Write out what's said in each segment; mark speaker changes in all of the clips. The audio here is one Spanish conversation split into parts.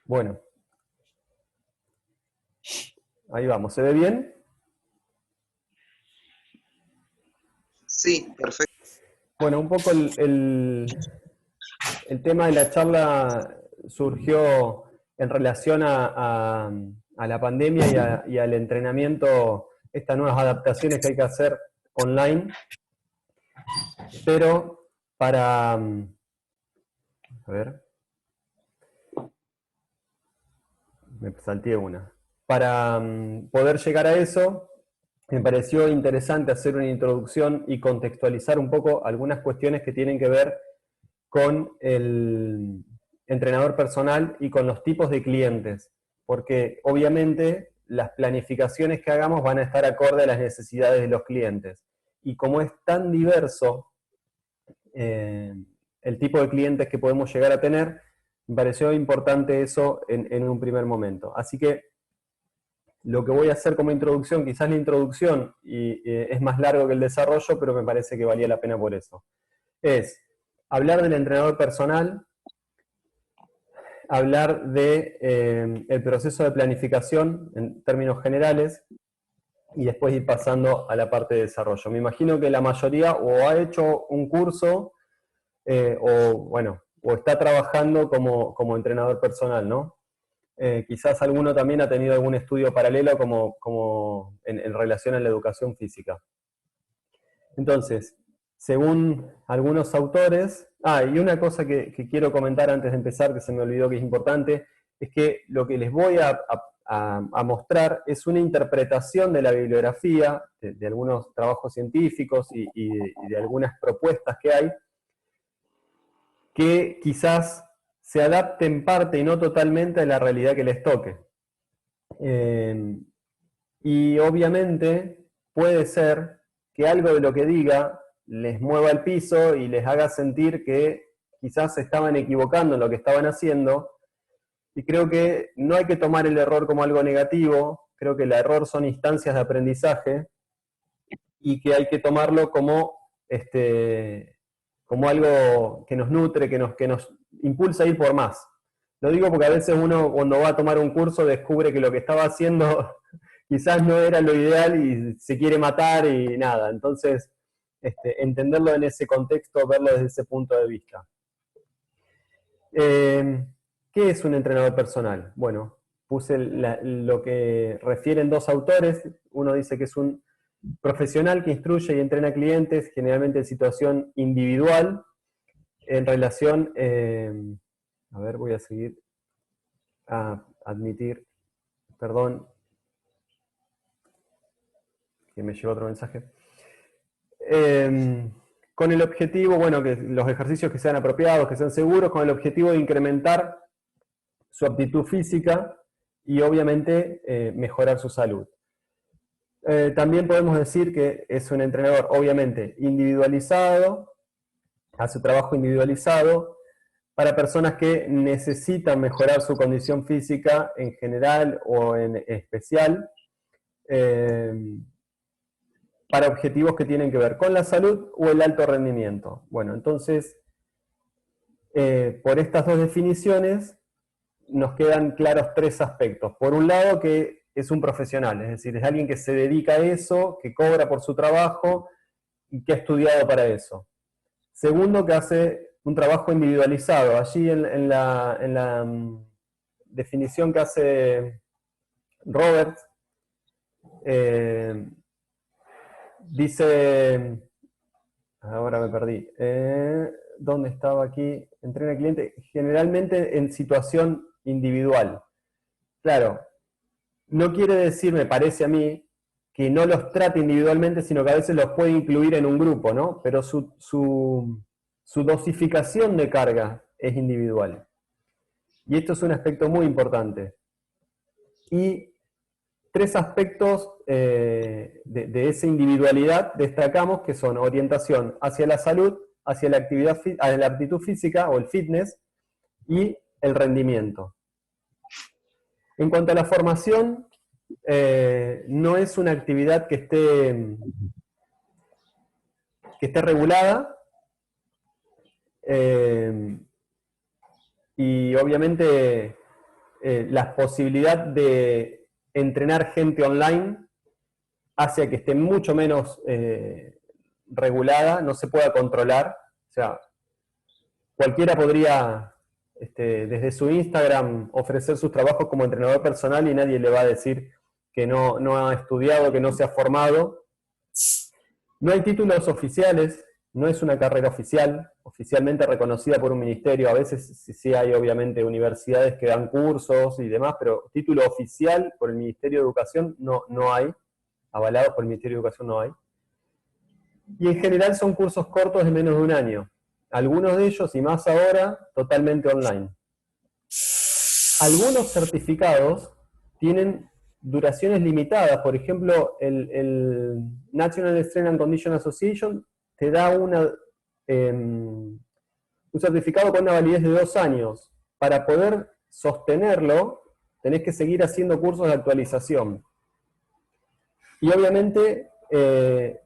Speaker 1: Bueno, ahí vamos. ¿Se ve bien?
Speaker 2: Sí, perfecto.
Speaker 1: Bueno, un poco el tema de la charla surgió en relación a la pandemia y al entrenamiento, estas nuevas adaptaciones que hay que hacer online, pero para, a ver, me salté una. Para poder llegar a eso, me pareció interesante hacer una introducción y contextualizar un poco algunas cuestiones que tienen que ver con el entrenador personal y con los tipos de clientes, porque obviamente las planificaciones que hagamos van a estar acorde a las necesidades de los clientes. Y como es tan diverso eh, el tipo de clientes que podemos llegar a tener, me pareció importante eso en un primer momento. Así que lo que voy a hacer como introducción, quizás la introducción es más largo que el desarrollo, pero me parece que valía la pena por eso, es hablar del entrenador personal, hablar de el proceso de planificación en términos generales y después ir pasando a la parte de desarrollo. Me imagino que la mayoría o ha hecho un curso o está trabajando como entrenador personal, ¿no? Quizás alguno también ha tenido algún estudio paralelo como en relación a la educación física. Entonces, según algunos autores, y una cosa que quiero comentar antes de empezar, que se me olvidó que es importante, es que lo que les voy a mostrar es una interpretación de la bibliografía, de algunos trabajos científicos y de algunas propuestas que hay, que quizás se adapte en parte y no totalmente a la realidad que les toque. Y obviamente puede ser que algo de lo que diga les mueva el piso y les haga sentir que quizás se estaban equivocando en lo que estaban haciendo. Y creo que no hay que tomar el error como algo negativo, creo que el error son instancias de aprendizaje y que hay que tomarlo como algo que nos nutre, que nos impulsa a ir por más. Lo digo porque a veces uno cuando va a tomar un curso descubre que lo que estaba haciendo quizás no era lo ideal y se quiere matar y nada. Entonces, entenderlo en ese contexto, verlo desde ese punto de vista. ¿Qué es un entrenador personal? Bueno, puse lo que refieren dos autores. Uno dice que es un profesional que instruye y entrena clientes, generalmente en situación individual, en relación, a ver, voy a seguir a admitir, perdón, que me llegó otro mensaje. Con el objetivo, bueno, que los ejercicios que sean apropiados, que sean seguros, con el objetivo de incrementar su aptitud física y obviamente mejorar su salud. También podemos decir que es un entrenador obviamente individualizado, hace trabajo individualizado para personas que necesitan mejorar su condición física en general o en especial, para objetivos que tienen que ver con la salud o el alto rendimiento. Bueno, entonces, por estas dos definiciones, nos quedan claros tres aspectos. Por un lado, que es un profesional, es decir, es alguien que se dedica a eso, que cobra por su trabajo y que ha estudiado para eso. Segundo, que hace un trabajo individualizado. Allí en la definición que hace Robert, dice, ahora me perdí, ¿dónde estaba aquí? Entrena al cliente, generalmente en situación individual. Claro, no quiere decir, me parece a mí, que no los trate individualmente, sino que a veces los puede incluir en un grupo, ¿no? Pero su dosificación de carga es individual. Y esto es un aspecto muy importante. Y tres aspectos de esa individualidad destacamos, que son orientación hacia la salud, hacia la actividad, a la aptitud física o el fitness y el rendimiento. En cuanto a la formación, no es una actividad que esté regulada, y obviamente la posibilidad de entrenar gente online hace que esté mucho menos regulada, no se pueda controlar. O sea, cualquiera podría, desde su Instagram, ofrecer sus trabajos como entrenador personal y nadie le va a decir que no ha estudiado, que no se ha formado. No hay títulos oficiales, no es una carrera oficial, oficialmente reconocida por un ministerio. A veces sí hay, obviamente, universidades que dan cursos y demás, pero título oficial por el Ministerio de Educación no hay, avalados por el Ministerio de Educación no hay. Y en general son cursos cortos de menos de un año. Algunos de ellos, y más ahora, totalmente online. Algunos certificados tienen duraciones limitadas. Por ejemplo, el National Strength and Condition Association te da un certificado con una validez de 2 años. Para poder sostenerlo, tenés que seguir haciendo cursos de actualización. Y obviamente,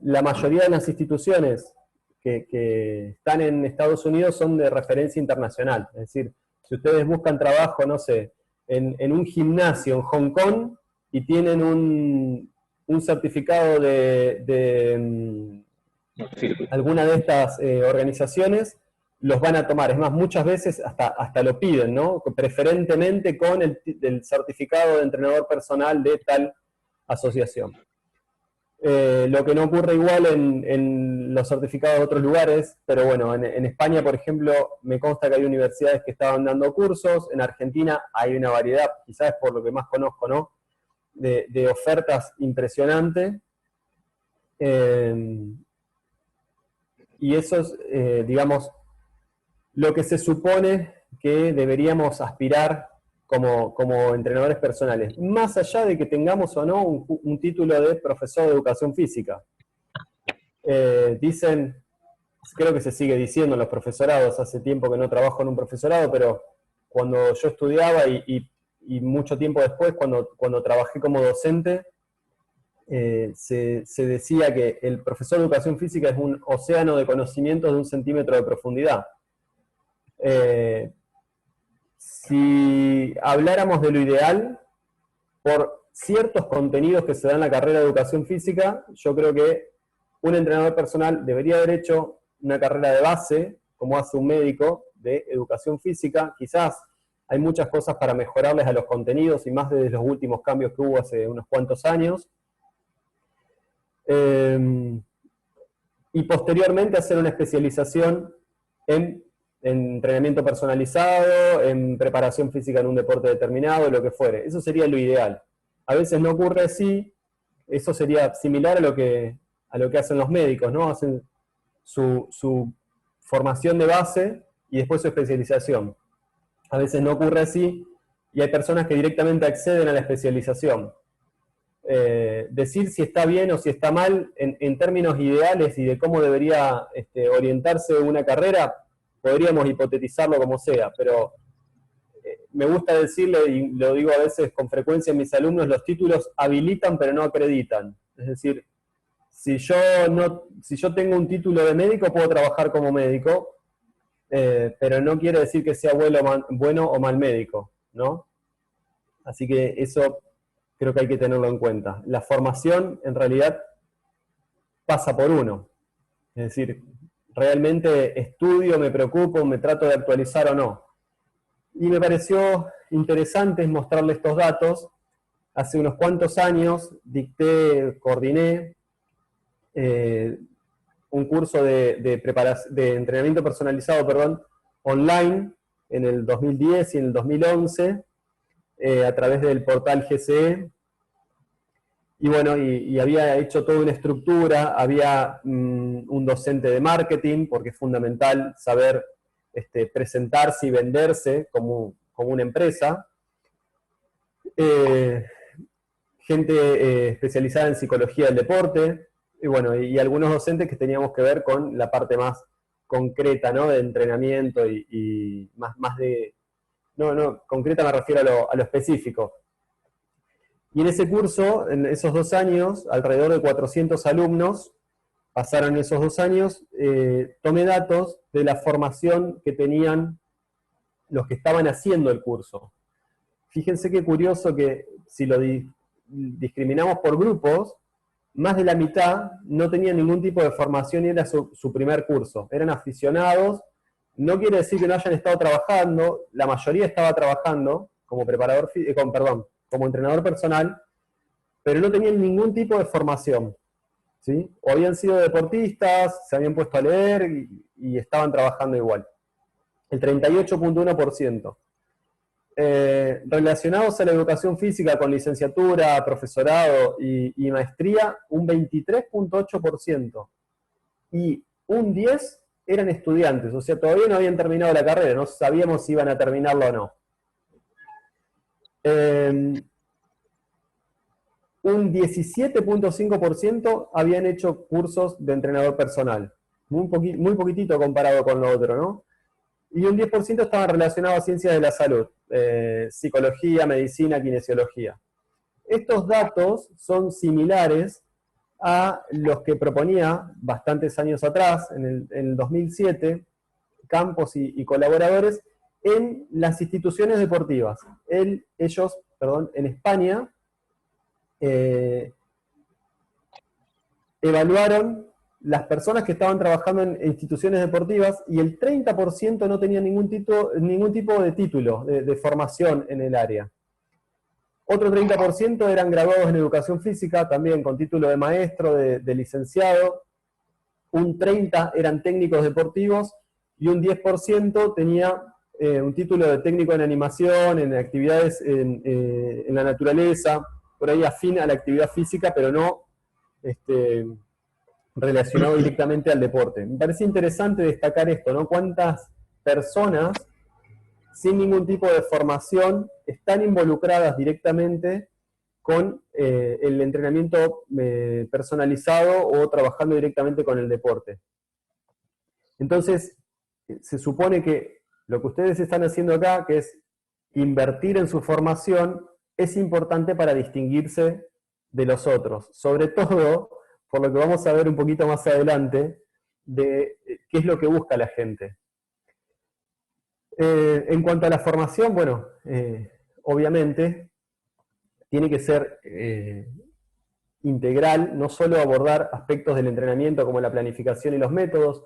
Speaker 1: la mayoría de las instituciones que están en Estados Unidos son de referencia internacional. Es decir, si ustedes buscan trabajo, no sé, en un gimnasio en Hong Kong y tienen un certificado de alguna de estas organizaciones, los van a tomar. Es más, muchas veces hasta lo piden, ¿no? Preferentemente con el certificado de entrenador personal de tal asociación. Lo que no ocurre igual en los certificados de otros lugares, pero bueno, en España, por ejemplo, me consta que hay universidades que estaban dando cursos, en Argentina hay una variedad, quizás por lo que más conozco, ¿no? De ofertas impresionantes. Y eso es, digamos, lo que se supone que deberíamos aspirar como entrenadores personales, más allá de que tengamos o no un título de profesor de educación física. Dicen, creo que se sigue diciendo en los profesorados, hace tiempo que no trabajo en un profesorado, pero cuando yo estudiaba y mucho tiempo después, cuando trabajé como docente, se decía que el profesor de educación física es un océano de conocimientos de 1 centímetro de profundidad. Si habláramos de lo ideal, por ciertos contenidos que se dan en la carrera de educación física, yo creo que un entrenador personal debería haber hecho una carrera de base, como hace un médico, de educación física. Quizás hay muchas cosas para mejorarles a los contenidos, y más desde los últimos cambios que hubo hace unos cuantos años. Y posteriormente hacer una especialización en entrenamiento personalizado, en preparación física en un deporte determinado, lo que fuere. Eso sería lo ideal. A veces no ocurre así. Eso sería similar a lo que hacen los médicos, ¿no? Hacen su formación de base y después su especialización. A veces no ocurre así y hay personas que directamente acceden a la especialización. Decir si está bien o si está mal en términos ideales y de cómo debería orientarse una carrera, podríamos hipotetizarlo como sea, pero me gusta decirle, y lo digo a veces con frecuencia a mis alumnos, los títulos habilitan pero no acreditan. Es decir, si yo tengo un título de médico, puedo trabajar como médico, pero no quiere decir que sea bueno o mal médico, ¿no? Así que eso creo que hay que tenerlo en cuenta. La formación, en realidad, pasa por uno. Es decir, realmente estudio, me preocupo, me trato de actualizar o no. Y me pareció interesante mostrarle estos datos. Hace unos cuantos años coordiné un curso de entrenamiento personalizado, online, en el 2010 y en el 2011, a través del portal GCE. Y bueno, y había hecho toda una estructura, había un docente de marketing, porque es fundamental saber presentarse y venderse como una empresa. Gente especializada en psicología del deporte, y bueno, y algunos docentes que teníamos que ver con la parte más concreta, ¿no? De entrenamiento y más de... No, concreta me refiero a lo específico. Y en ese curso, en esos 2 años, alrededor de 400 alumnos pasaron esos 2 años, tomé datos de la formación que tenían los que estaban haciendo el curso. fíjense qué curioso que si lo discriminamos por grupos, más de la mitad no tenían ningún tipo de formación y era su primer curso. Eran aficionados, no quiere decir que no hayan estado trabajando, la mayoría estaba trabajando como preparador, como entrenador personal, pero no tenían ningún tipo de formación, ¿sí? O habían sido deportistas, se habían puesto a leer y estaban trabajando igual. El 38.1%. Relacionados a la educación física con licenciatura, profesorado y maestría, un 23.8%. Y un 10% eran estudiantes, o sea, todavía no habían terminado la carrera, no sabíamos si iban a terminarlo o no. Un 17.5% habían hecho cursos de entrenador personal. Muy poquitito comparado con lo otro, ¿no? Y un 10% estaban relacionados a ciencias de la salud, psicología, medicina, kinesiología. Estos datos son similares a los que proponía bastantes años atrás, en el 2007, Campos y colaboradores, en las instituciones deportivas. Ellos, en España, evaluaron las personas que estaban trabajando en instituciones deportivas y el 30% no tenía ningún tipo de título de formación en el área. Otro 30% eran graduados en educación física, también con título de maestro, de licenciado. Un 30% eran técnicos deportivos y un 10% tenía un título de técnico en animación, en actividades en la naturaleza, por ahí afín a la actividad física, pero no relacionado directamente al deporte. Me parece interesante destacar esto, ¿no? Cuántas personas sin ningún tipo de formación están involucradas directamente con el entrenamiento personalizado o trabajando directamente con el deporte. Entonces, se supone que lo que ustedes están haciendo acá, que es invertir en su formación, es importante para distinguirse de los otros. Sobre todo, por lo que vamos a ver un poquito más adelante, de qué es lo que busca la gente. En cuanto a la formación, bueno, obviamente tiene que ser integral, no solo abordar aspectos del entrenamiento como la planificación y los métodos,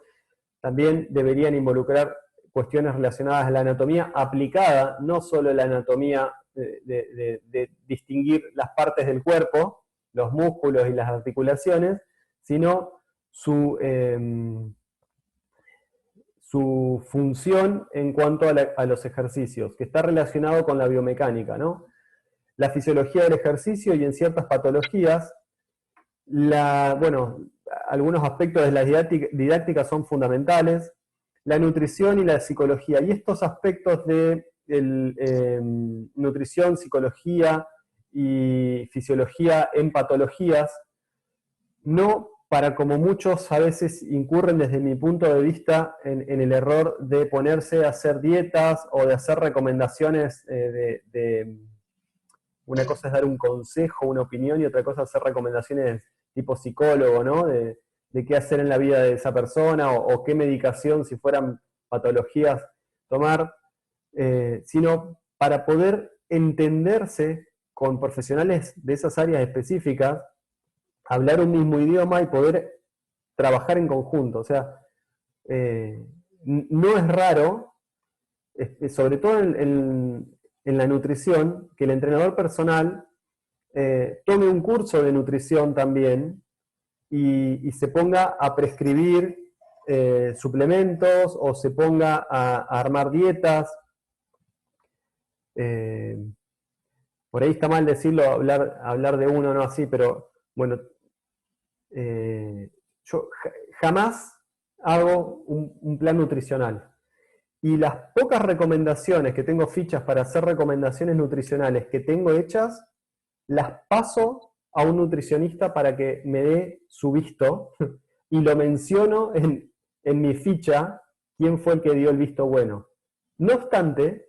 Speaker 1: también deberían involucrar cuestiones relacionadas a la anatomía aplicada, no solo la anatomía de distinguir las partes del cuerpo, los músculos y las articulaciones, sino su función en cuanto a los ejercicios, que está relacionado con la biomecánica, ¿no? La fisiología del ejercicio y en ciertas patologías, algunos aspectos de la didáctica son fundamentales, la nutrición y la psicología, y estos aspectos de nutrición, psicología y fisiología en patologías, no para como muchos a veces incurren desde mi punto de vista en el error de ponerse a hacer dietas o de hacer recomendaciones una cosa es dar un consejo, una opinión, y otra cosa es hacer recomendaciones tipo psicólogo, ¿no? De qué hacer en la vida de esa persona o qué medicación, si fueran patologías, tomar, sino para poder entenderse con profesionales de esas áreas específicas, hablar un mismo idioma y poder trabajar en conjunto. O sea, no es raro, sobre todo en la nutrición, que el entrenador personal tome un curso de nutrición también y se ponga a prescribir suplementos o se ponga a armar dietas. Por ahí está mal decirlo, hablar de uno, no así, pero bueno, yo jamás hago un plan nutricional. Y las pocas recomendaciones que tengo, fichas para hacer recomendaciones nutricionales que tengo hechas, las paso a un nutricionista para que me dé su visto y lo menciono en mi ficha quién fue el que dio el visto bueno. No obstante,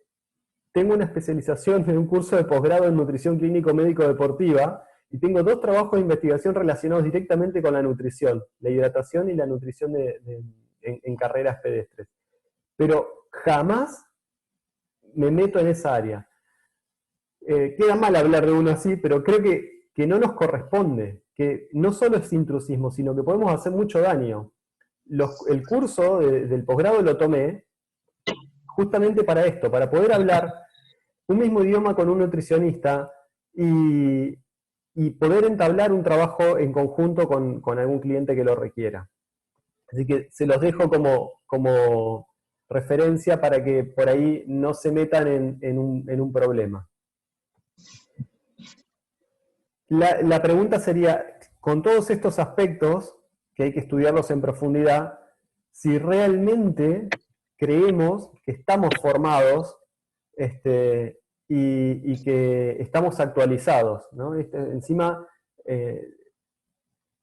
Speaker 1: tengo una especialización en un curso de posgrado en nutrición clínico médico deportiva y tengo 2 trabajos de investigación relacionados directamente con la nutrición, la hidratación y la nutrición en carreras pedestres. Pero jamás me meto en esa área. queda mal hablar de uno así, pero creo que no nos corresponde, que no solo es intrusismo, sino que podemos hacer mucho daño. El curso del posgrado lo tomé justamente para esto, para poder hablar un mismo idioma con un nutricionista y poder entablar un trabajo en conjunto con algún cliente que lo requiera. Así que se los dejo como referencia para que por ahí no se metan en un problema. La pregunta sería, con todos estos aspectos, que hay que estudiarlos en profundidad, si realmente creemos que estamos formados y que estamos actualizados, ¿no? Encima,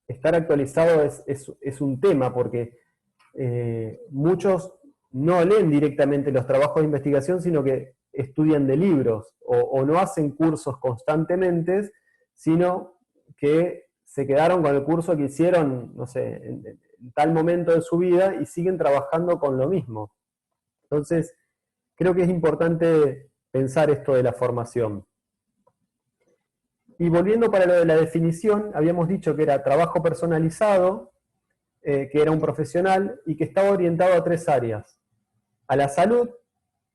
Speaker 1: estar actualizado es un tema, porque muchos no leen directamente los trabajos de investigación, sino que estudian de libros, o no hacen cursos constantemente, sino que se quedaron con el curso que hicieron, no sé, en tal momento de su vida y siguen trabajando con lo mismo. Entonces, creo que es importante pensar esto de la formación. Y volviendo para lo de la definición, habíamos dicho que era trabajo personalizado, que era un profesional y que estaba orientado a 3 áreas: a la salud,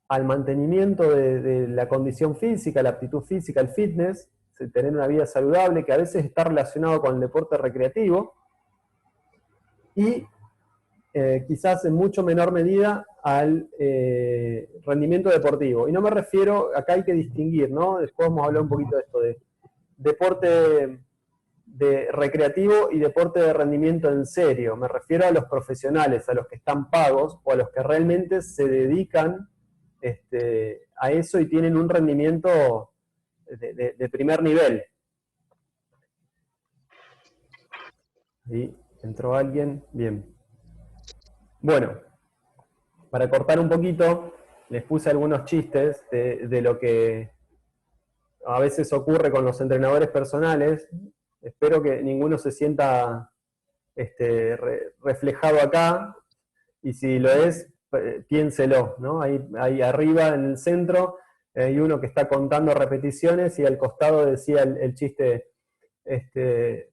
Speaker 1: al mantenimiento de la condición física, la aptitud física, el fitness, tener una vida saludable, que a veces está relacionado con el deporte recreativo, y quizás en mucho menor medida al rendimiento deportivo. Y no me refiero, acá hay que distinguir, ¿no? Después vamos a hablar un poquito de esto, de deporte de recreativo y deporte de rendimiento en serio. Me refiero a los profesionales, a los que están pagos o a los que realmente se dedican a eso y tienen un rendimiento de primer nivel. ¿Sí? ¿Entró alguien? Bien. Bueno, para cortar un poquito, les puse algunos chistes de lo que a veces ocurre con los entrenadores personales. Espero que ninguno se sienta reflejado acá, y si lo es, piénselo, ¿no? Ahí arriba en el centro hay uno que está contando repeticiones y al costado decía el chiste que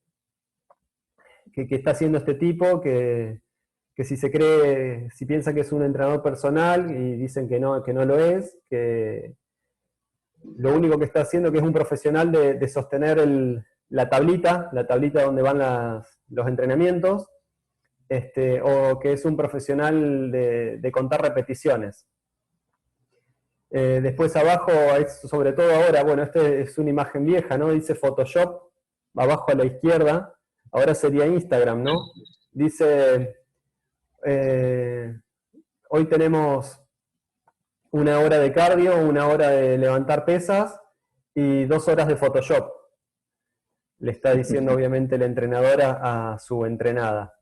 Speaker 1: está haciendo este tipo, que si se cree, si piensa que es un entrenador personal y dicen que no lo es, que lo único que está haciendo que es un profesional de sostener la tablita donde van los entrenamientos, o que es un profesional de contar repeticiones. Después abajo, sobre todo ahora, bueno, esta es una imagen vieja, ¿no? Dice Photoshop, abajo a la izquierda, ahora sería Instagram, ¿no? Dice, hoy tenemos 1 hora de cardio, 1 hora de levantar pesas y 2 horas de Photoshop. Le está diciendo obviamente el entrenador a su entrenada.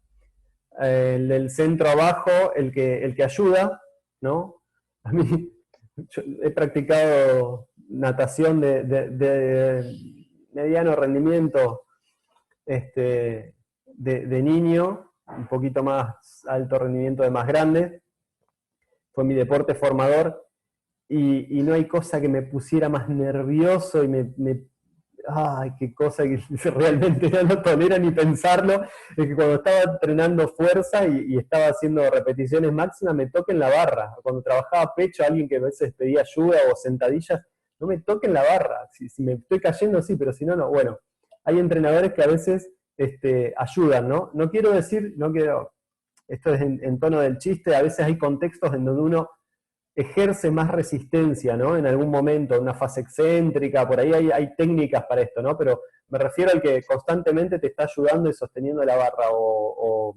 Speaker 1: El del centro abajo, el que ayuda, ¿no? A mí, yo he practicado natación de mediano rendimiento de niño, un poquito más alto rendimiento de más grande. Fue mi deporte formador y no hay cosa que me pusiera más nervioso y ay, qué cosa que realmente ya no tolero ni pensarlo, es que cuando estaba entrenando fuerza y estaba haciendo repeticiones máximas, me toquen la barra. Cuando trabajaba pecho, alguien que a veces pedía ayuda o sentadillas, no me toquen la barra. Si me estoy cayendo, sí, pero si no, no. Bueno, hay entrenadores que a veces ayudan, ¿no? No quiero decir, esto es en tono del chiste, a veces hay contextos en donde uno ejerce más resistencia, ¿no? En algún momento, una fase excéntrica, por ahí hay técnicas para esto, ¿no? Pero me refiero al que constantemente te está ayudando y sosteniendo la barra, o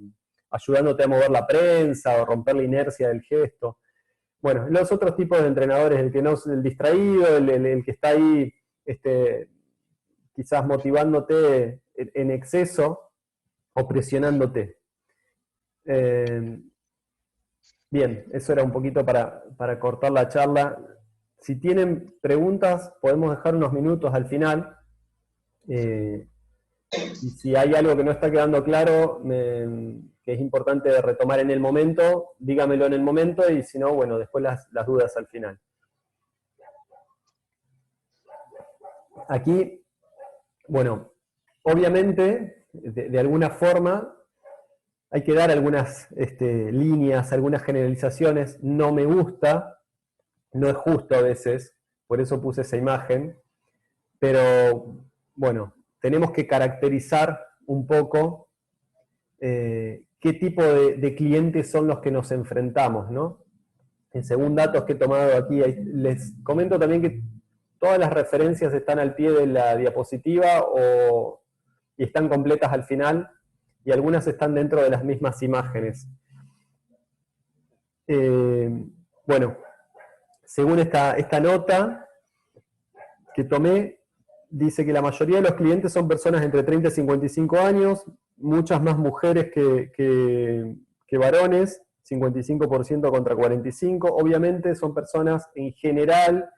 Speaker 1: ayudándote a mover la prensa, o romper la inercia del gesto. Bueno, los otros tipos de entrenadores, el que no, el distraído, el que está ahí quizás motivándote en exceso o presionándote. Bien, eso era un poquito para cortar la charla. Si tienen preguntas, podemos dejar unos minutos al final. Y si hay algo que no está quedando claro, que es importante retomar en el momento, dígamelo en el momento, y si no, bueno, después las dudas al final. Aquí, bueno, obviamente, de alguna forma, hay que dar algunas líneas, algunas generalizaciones. No me gusta, no es justo a veces, por eso puse esa imagen, pero bueno, tenemos que caracterizar un poco qué tipo de clientes son los que nos enfrentamos, ¿no? Según datos que he tomado aquí, les comento también que todas las referencias están al pie de la diapositiva y están completas al final, y algunas están dentro de las mismas imágenes. Bueno, según esta nota que tomé, dice que la mayoría de los clientes son personas entre 30 y 55 años, muchas más mujeres que varones, 55% contra 45%. Obviamente son personas en general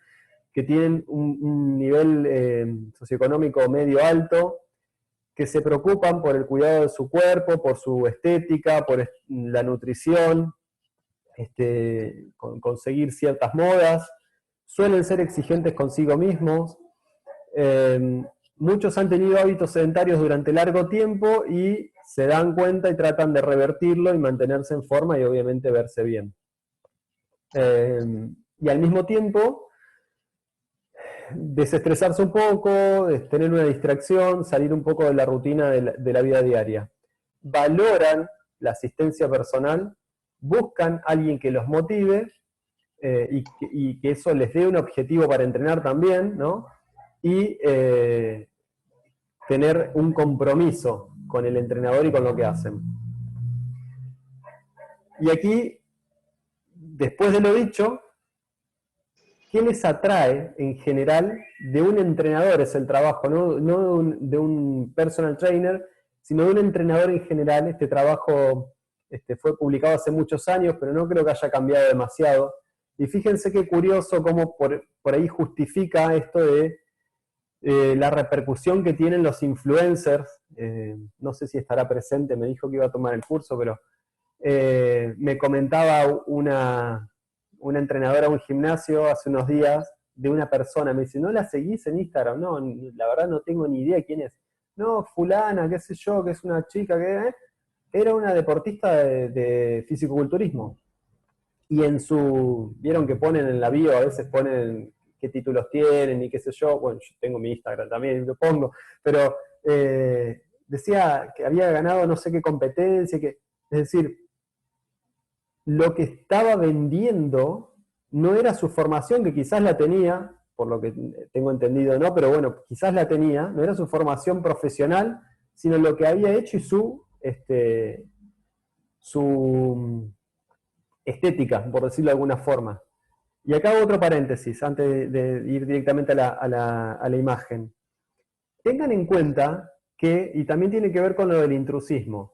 Speaker 1: que tienen un nivel socioeconómico medio alto, que se preocupan por el cuidado de su cuerpo, por su estética, por la nutrición, conseguir ciertas modas, suelen ser exigentes consigo mismos. Muchos han tenido hábitos sedentarios durante largo tiempo y se dan cuenta y tratan de revertirlo y mantenerse en forma y obviamente verse bien. Y al mismo tiempo, desestresarse un poco, tener una distracción, salir un poco de la rutina de la vida diaria. Valoran la asistencia personal, buscan a alguien que los motive y que eso les dé un objetivo para entrenar también, ¿no? Y tener un compromiso con el entrenador y con lo que hacen. Y aquí, después de lo dicho, ¿qué les atrae en general de un entrenador? Es el trabajo, no de un personal trainer, sino de un entrenador en general. Este trabajo fue publicado hace muchos años, pero no creo que haya cambiado demasiado. Y fíjense qué curioso cómo por ahí justifica esto de la repercusión que tienen los influencers. No sé si estará presente, me dijo que iba a tomar el curso, pero me comentaba una entrenadora de un gimnasio hace unos días de una persona, me dice, ¿no la seguís en Instagram? No, la verdad no tengo ni idea quién es. No, fulana, qué sé yo, que es una chica que era una deportista de fisicoculturismo. Y vieron que ponen en la bio, a veces ponen qué títulos tienen y qué sé yo. Bueno, yo tengo mi Instagram también, lo pongo, pero decía que había ganado no sé qué competencia, es decir, lo que estaba vendiendo no era su formación, que quizás la tenía, por lo que tengo entendido, ¿no? Pero bueno, quizás la tenía, no era su formación profesional, sino lo que había hecho y su estética, por decirlo de alguna forma. Y acá hago otro paréntesis, antes de ir directamente a la imagen. Tengan en cuenta que, y también tiene que ver con lo del intrusismo,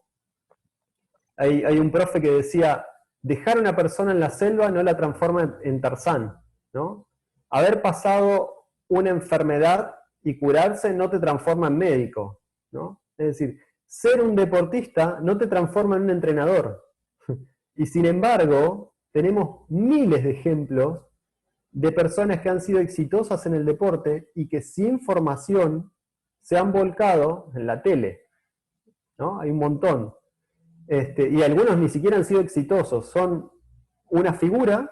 Speaker 1: hay un profe que decía, dejar a una persona en la selva no la transforma en Tarzán, ¿no? Haber pasado una enfermedad y curarse no te transforma en médico, ¿no? Es decir, ser un deportista no te transforma en un entrenador. Y sin embargo, tenemos miles de ejemplos de personas que han sido exitosas en el deporte y que sin formación se han volcado en la tele, ¿no? Hay un montón. Y algunos ni siquiera han sido exitosos, son una figura,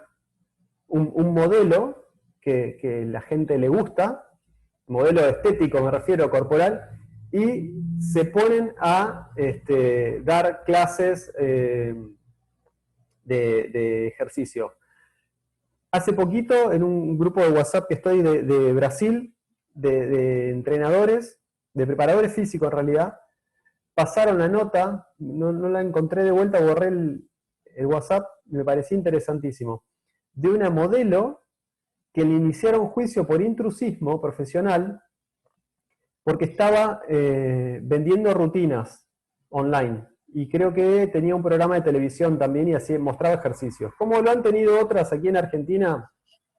Speaker 1: un modelo que la gente le gusta, modelo estético me refiero, corporal, y se ponen a dar clases de ejercicio. Hace poquito, en un grupo de WhatsApp que estoy de Brasil, de entrenadores, de preparadores físicos en realidad, pasaron la nota, no la encontré de vuelta, borré el WhatsApp, me parecía interesantísimo, de una modelo que le iniciaron juicio por intrusismo profesional porque estaba vendiendo rutinas online. Y creo que tenía un programa de televisión también y así mostraba ejercicios. Como lo han tenido otras aquí en Argentina,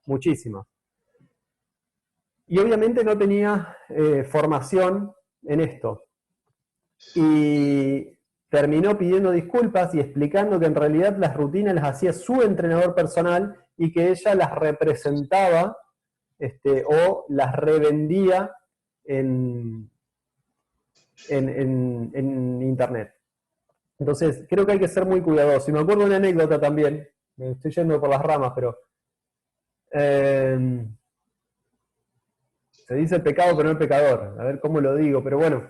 Speaker 1: muchísimas. Y obviamente no tenía formación en esto. Y terminó pidiendo disculpas y explicando que en realidad las rutinas las hacía su entrenador personal y que ella las representaba o las revendía en Internet. Entonces, creo que hay que ser muy cuidadoso. Y me acuerdo de una anécdota también, me estoy yendo por las ramas, pero se dice el pecado, pero no el pecador. A ver cómo lo digo, pero bueno.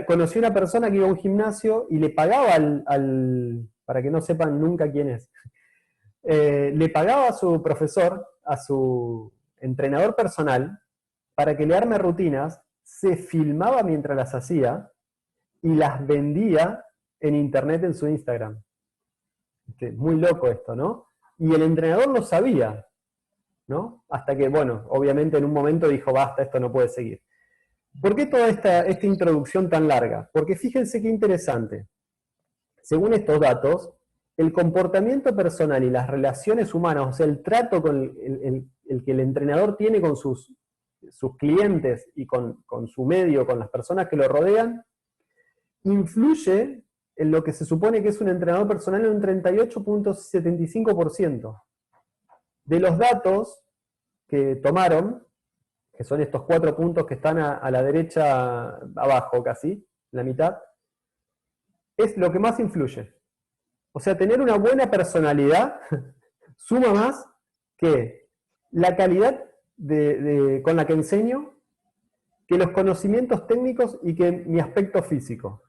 Speaker 1: Conocí a una persona que iba a un gimnasio y le pagaba para que no sepan nunca quién es, le pagaba a su profesor, a su entrenador personal, para que le arme rutinas, se filmaba mientras las hacía y las vendía en internet en su Instagram. Muy loco esto, ¿no? Y el entrenador lo sabía, ¿no? Hasta que, bueno, obviamente en un momento dijo, basta, esto no puede seguir. ¿Por qué toda esta introducción tan larga? Porque fíjense qué interesante. Según estos datos, el comportamiento personal y las relaciones humanas, o sea, el trato el que el entrenador tiene con sus clientes y con su medio, con las personas que lo rodean, influye en lo que se supone que es un entrenador personal en un 38.75%. De los datos que tomaron, que son estos 4 puntos que están a la derecha abajo casi, la mitad, es lo que más influye. O sea, tener una buena personalidad suma más que la calidad con la que enseño, que los conocimientos técnicos y que mi aspecto físico.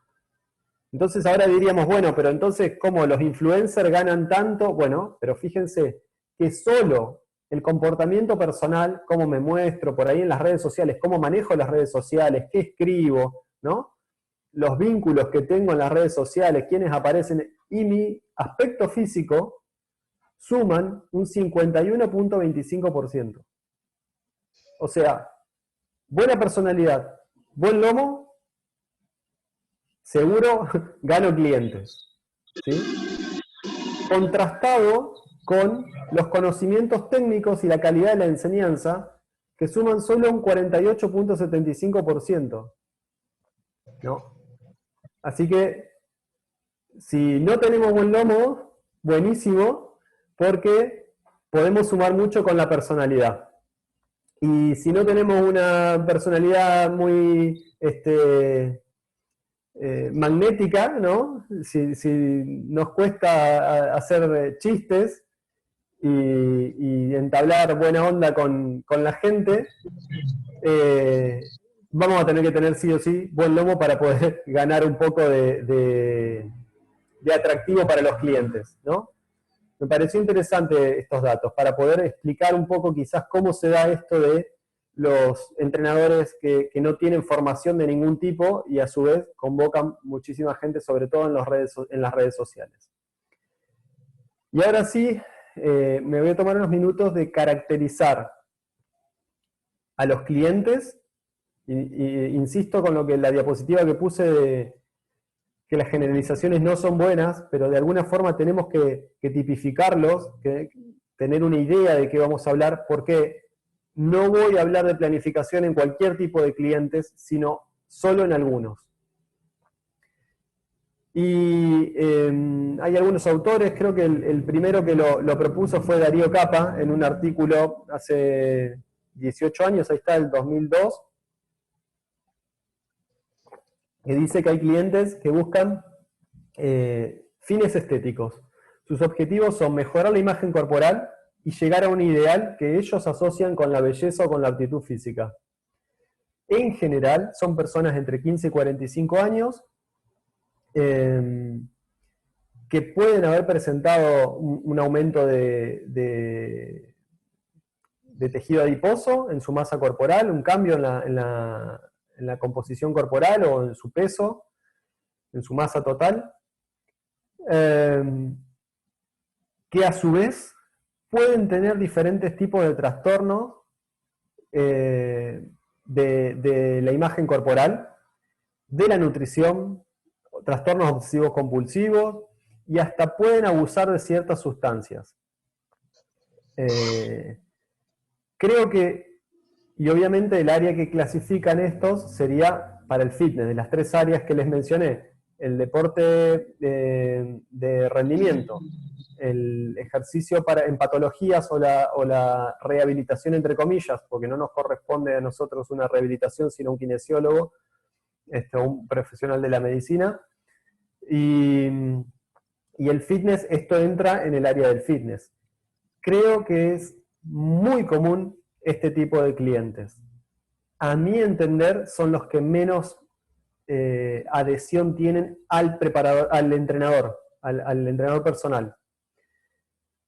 Speaker 1: Entonces ahora diríamos, bueno, pero entonces, ¿cómo los influencers ganan tanto? Bueno, pero fíjense que solo el comportamiento personal, cómo me muestro por ahí en las redes sociales, cómo manejo las redes sociales, qué escribo, ¿no? Los vínculos que tengo en las redes sociales, quiénes aparecen, y mi aspecto físico suman un 51.25%. O sea, buena personalidad, buen lomo, seguro gano clientes. ¿Sí? Contrastado con los conocimientos técnicos y la calidad de la enseñanza, que suman solo un 48.75%. ¿No? Así que, si no tenemos buen lomo, buenísimo, porque podemos sumar mucho con la personalidad. Y si no tenemos una personalidad muy magnética, ¿no? Si nos cuesta hacer chistes y entablar buena onda con la gente, vamos a tener que tener sí o sí buen lomo para poder ganar un poco de atractivo para los clientes, ¿no? Me pareció interesante estos datos para poder explicar un poco quizás cómo se da esto de los entrenadores que no tienen formación de ningún tipo y a su vez convocan muchísima gente, sobre todo en las redes sociales. Y ahora sí, me voy a tomar unos minutos de caracterizar a los clientes, y insisto con lo que la diapositiva que puse de que las generalizaciones no son buenas, pero de alguna forma tenemos que tipificarlos, tener una idea de qué vamos a hablar, porque no voy a hablar de planificación en cualquier tipo de clientes, sino solo en algunos. Y hay algunos autores, creo que el primero que lo propuso fue Darío Capa, en un artículo hace 18 años, ahí está, el 2002, que dice que hay clientes que buscan fines estéticos. Sus objetivos son mejorar la imagen corporal y llegar a un ideal que ellos asocian con la belleza o con la aptitud física. En general, son personas entre 15 y 45 años que pueden haber presentado un aumento de tejido adiposo en su masa corporal, un cambio en la composición corporal o en su peso, en su masa total, que a su vez pueden tener diferentes tipos de trastornos de la imagen corporal, de la nutrición, trastornos obsesivos compulsivos, y hasta pueden abusar de ciertas sustancias. Creo que, y obviamente el área que clasifican estos sería para el fitness, de las 3 áreas que les mencioné, el deporte de rendimiento, el ejercicio en patologías o la rehabilitación entre comillas, porque no nos corresponde a nosotros una rehabilitación, sino un kinesiólogo, un profesional de la medicina, y el fitness, esto entra en el área del fitness. Creo que es muy común este tipo de clientes. A mi entender, son los que menos adhesión tienen al preparador, al entrenador personal.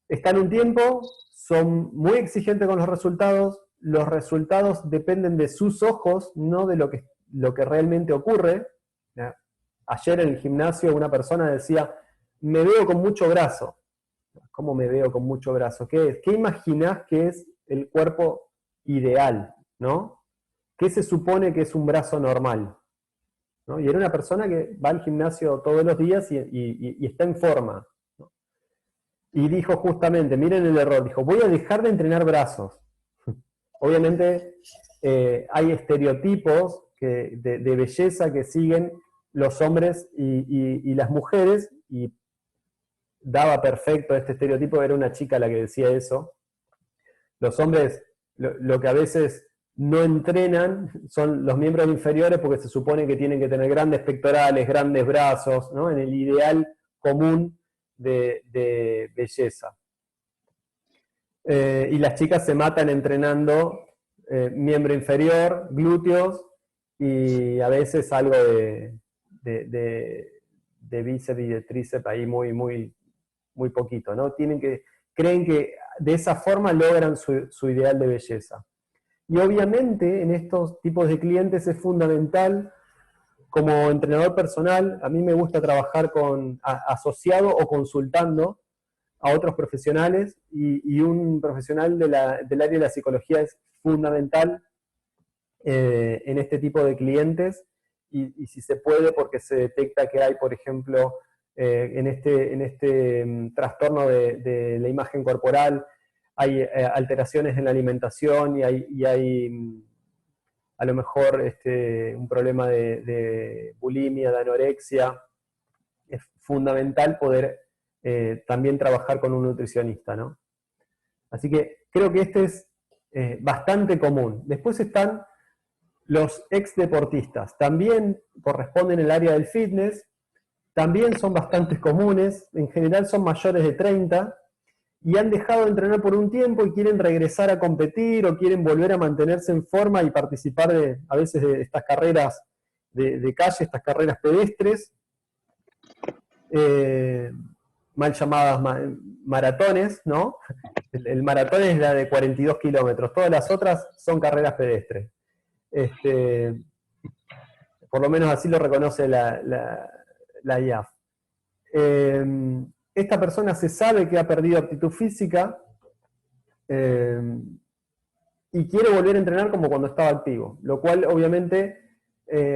Speaker 1: Están un tiempo, son muy exigentes con los resultados dependen de sus ojos, no de lo que realmente ocurre. Ayer en el gimnasio una persona decía, me veo con mucho brazo. ¿Cómo me veo con mucho brazo? ¿Qué es? ¿Qué imaginás que es el cuerpo ideal? ¿No? ¿Qué se supone que es un brazo normal? ¿No? Y era una persona que va al gimnasio todos los días y está en forma. ¿No? Y dijo justamente, miren el error, dijo, voy a dejar de entrenar brazos. Obviamente hay estereotipos de belleza que siguen los hombres y las mujeres, y daba perfecto este estereotipo, era una chica la que decía eso. Los hombres, lo que a veces no entrenan son los miembros inferiores porque se supone que tienen que tener grandes pectorales, grandes brazos, ¿no? En el ideal común de belleza. Y las chicas se matan entrenando miembro inferior, glúteos y a veces algo de bíceps y de tríceps ahí muy poquito, ¿no? Creen que de esa forma logran su ideal de belleza. Y obviamente en estos tipos de clientes es fundamental, como entrenador personal, a mí me gusta trabajar asociado o consultando a otros profesionales, y un profesional del área de la psicología es fundamental en este tipo de clientes, y si se puede, porque se detecta que hay, por ejemplo, en este trastorno de la imagen corporal, hay alteraciones en la alimentación y hay a lo mejor un problema de bulimia, de anorexia. Es fundamental poder también trabajar con un nutricionista, ¿no? Así que creo que este es bastante común. Después están los ex deportistas, también corresponden al área del fitness, también son bastante comunes, en general son mayores de 30 y han dejado de entrenar por un tiempo y quieren regresar a competir o quieren volver a mantenerse en forma y participar a veces de estas carreras de calle, estas carreras pedestres, mal llamadas maratones, ¿no? El maratón es la de 42 kilómetros, todas las otras son carreras pedestres. Por lo menos así lo reconoce la IAF. Esta persona se sabe que ha perdido aptitud física y quiere volver a entrenar como cuando estaba activo, lo cual obviamente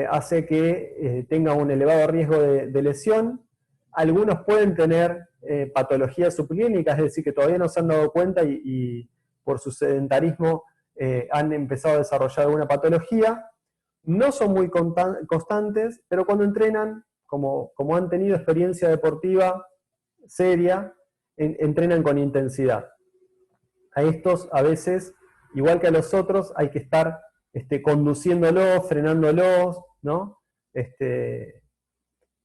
Speaker 1: hace que tenga un elevado riesgo de lesión. Algunos pueden tener patologías subclínicas, es decir, que todavía no se han dado cuenta y por su sedentarismo han empezado a desarrollar alguna patología. No son muy constantes, pero cuando entrenan, como han tenido experiencia deportiva seria, entrenan con intensidad. A estos a veces, igual que a los otros, hay que estar conduciéndolos, frenándolos, ¿no?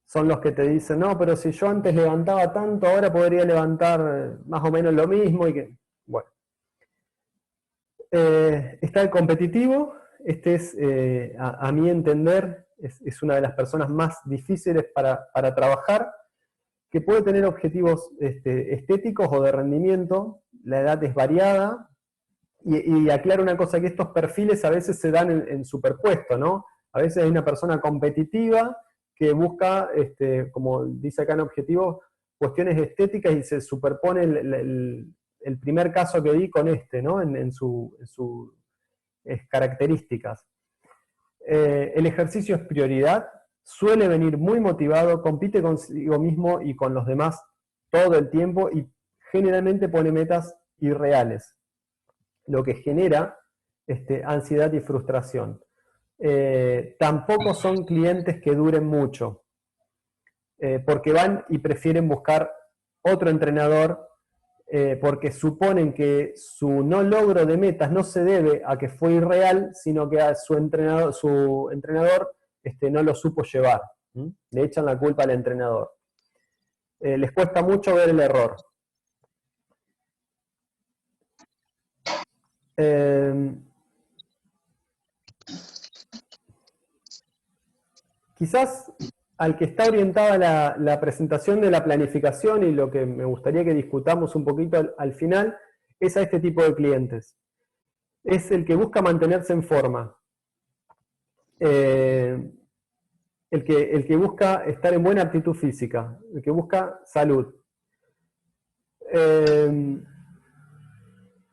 Speaker 1: Son los que te dicen, no, pero si yo antes levantaba tanto, ahora podría levantar más o menos lo mismo. Bueno. Está el competitivo. Este es, a mi entender, es una de las personas más difíciles para trabajar, que puede tener objetivos estéticos o de rendimiento. La edad es variada, y aclaro una cosa, que estos perfiles a veces se dan en superpuesto, ¿no? A veces hay una persona competitiva que busca, como dice acá en objetivo, cuestiones estéticas, y se superpone el primer caso que di con ¿no? En sus características. El ejercicio es prioridad, suele venir muy motivado, compite consigo mismo y con los demás todo el tiempo, y generalmente pone metas irreales, lo que genera ansiedad y frustración. Tampoco son clientes que duren mucho. porque van y prefieren buscar otro entrenador, porque suponen que su no logro de metas no se debe a que fue irreal, sino que a su entrenador no lo supo llevar. ¿Mm? Le echan la culpa al entrenador. Les cuesta mucho ver el error. Quizás al que está orientada la presentación de la planificación y lo que me gustaría que discutamos un poquito al final, es a este tipo de clientes. Es el que busca mantenerse en forma. El que busca estar en buena actitud física, el que busca salud.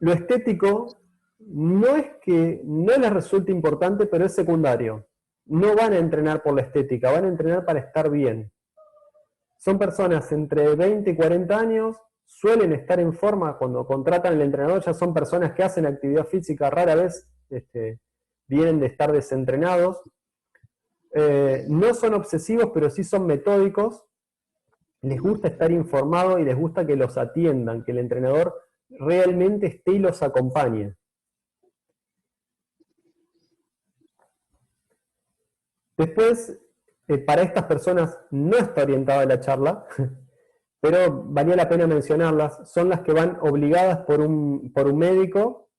Speaker 1: Lo estético no es que no les resulte importante, pero es secundario. No van a entrenar por la estética, van a entrenar para estar bien. Son personas entre 20 y 40 años, suelen estar en forma cuando contratan al entrenador, ya son personas que hacen actividad física, rara vez vienen de estar desentrenados. No son obsesivos, pero sí son metódicos. Les gusta estar informados y les gusta que los atiendan, que el entrenador realmente esté y los acompañe. Después, para estas personas no está orientada la charla, pero valía la pena mencionarlas. Son las que van obligadas por un médico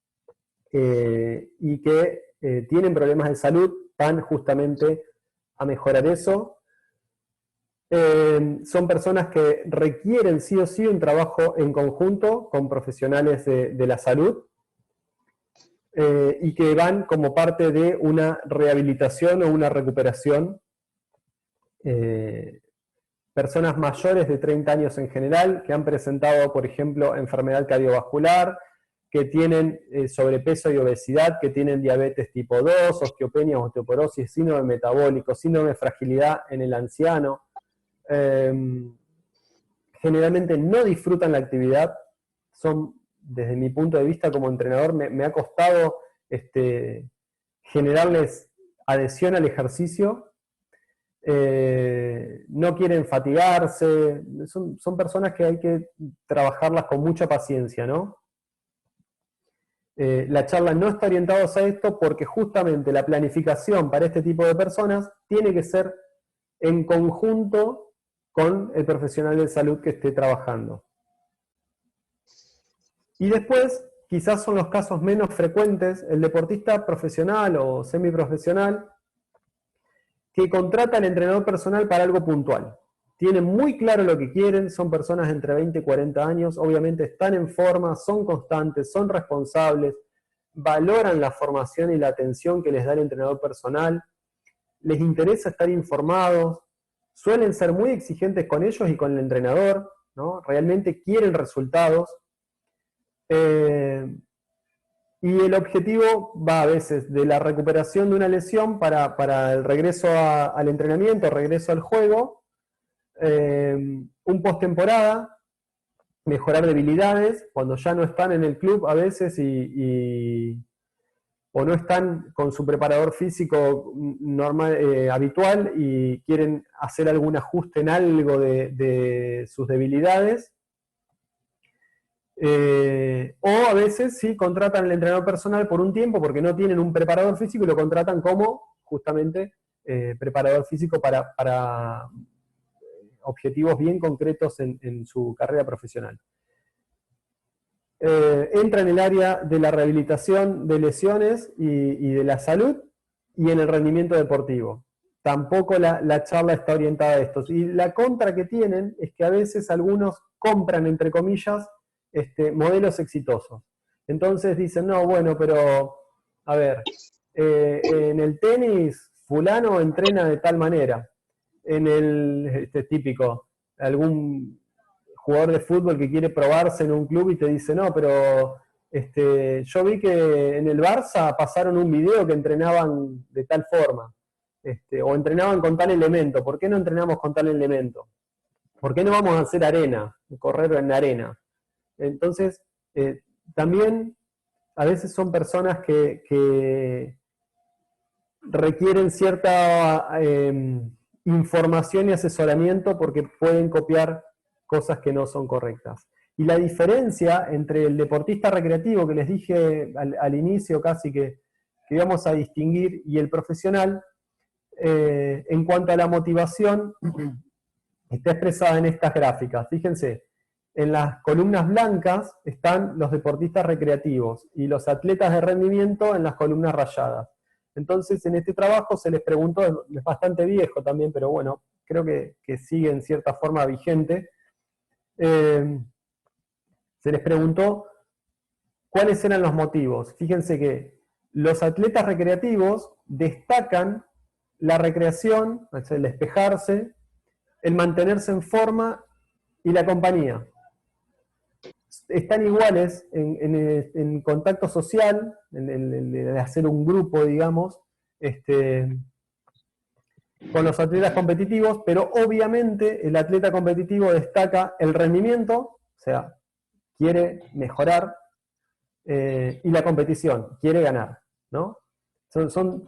Speaker 1: y que tienen problemas de salud, van justamente a mejorar eso. Son personas que requieren sí o sí un trabajo en conjunto con profesionales de la salud y que van como parte de una rehabilitación o una recuperación. Personas mayores de 30 años en general que han presentado, por ejemplo, enfermedad cardiovascular, que tienen sobrepeso y obesidad, que tienen diabetes tipo 2, osteopenia, osteoporosis, síndrome metabólico, síndrome de fragilidad en el anciano. Generalmente no disfrutan la actividad, son, desde mi punto de vista como entrenador, me ha costado generarles adhesión al ejercicio, no quieren fatigarse, son personas que hay que trabajarlas con mucha paciencia, ¿no? La charla no está orientada a esto porque justamente la planificación para este tipo de personas tiene que ser en conjunto con el profesional de salud que esté trabajando. Y después, quizás son los casos menos frecuentes, el deportista profesional o semiprofesional que contrata al entrenador personal para algo puntual. Tienen muy claro lo que quieren, son personas entre 20 y 40 años, obviamente están en forma, son constantes, son responsables, valoran la formación y la atención que les da el entrenador personal, les interesa estar informados, suelen ser muy exigentes con ellos y con el entrenador, ¿no? Realmente quieren resultados. Y el objetivo va a veces de la recuperación de una lesión para el regreso al entrenamiento, regreso al juego, un postemporada, mejorar debilidades, cuando ya no están en el club a veces o no están con su preparador físico normal, habitual y quieren hacer algún ajuste en algo de sus debilidades. O a veces sí contratan al entrenador personal por un tiempo porque no tienen un preparador físico y lo contratan como justamente preparador físico para objetivos bien concretos en su carrera profesional. Entra en el área de la rehabilitación de lesiones y de la salud y en el rendimiento deportivo. Tampoco la charla está orientada a esto. Y la contra que tienen es que a veces algunos compran, entre comillas, modelos exitosos. Entonces dicen, no, bueno, pero, a ver, en el tenis fulano entrena de tal manera. En el típico, algún jugador de fútbol que quiere probarse en un club y te dice, no, pero yo vi que en el Barça pasaron un video que entrenaban de tal forma, o entrenaban con tal elemento. ¿Por qué no entrenamos con tal elemento? ¿Por qué no vamos a hacer arena, correr en la arena? Entonces, también a veces son personas que requieren cierta información y asesoramiento porque pueden copiar cosas que no son correctas. Y la diferencia entre el deportista recreativo, que les dije al inicio casi que íbamos a distinguir, y el profesional, en cuanto a la motivación, está expresada en estas gráficas. Fíjense, en las columnas blancas están los deportistas recreativos y los atletas de rendimiento en las columnas rayadas. Entonces, en este trabajo se les preguntó, es bastante viejo también, pero bueno, creo que sigue en cierta forma vigente, se les preguntó cuáles eran los motivos. Fíjense que los atletas recreativos destacan la recreación, el despejarse, el mantenerse en forma y la compañía. Están iguales en contacto social, en hacer un grupo, digamos, con los atletas competitivos, pero obviamente el atleta competitivo destaca el rendimiento, o sea, quiere mejorar, y la competición, quiere ganar, ¿no? Son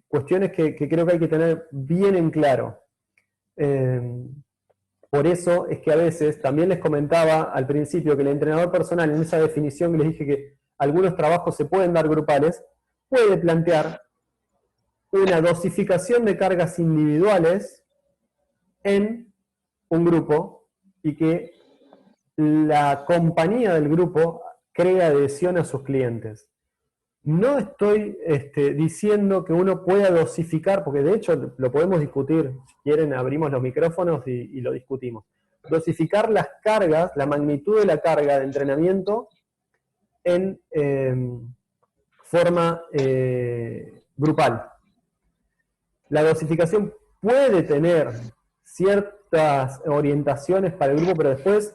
Speaker 1: cuestiones que creo que hay que tener bien en claro. Por eso es que a veces, también les comentaba al principio que el entrenador personal, en esa definición que les dije que algunos trabajos se pueden dar grupales, puede plantear una dosificación de cargas individuales en un grupo y que la compañía del grupo crea adhesión a sus clientes. No estoy diciendo que uno pueda dosificar, porque de hecho lo podemos discutir, si quieren abrimos los micrófonos y lo discutimos. Dosificar las cargas, la magnitud de la carga de entrenamiento en forma grupal. La dosificación puede tener ciertas orientaciones para el grupo, pero después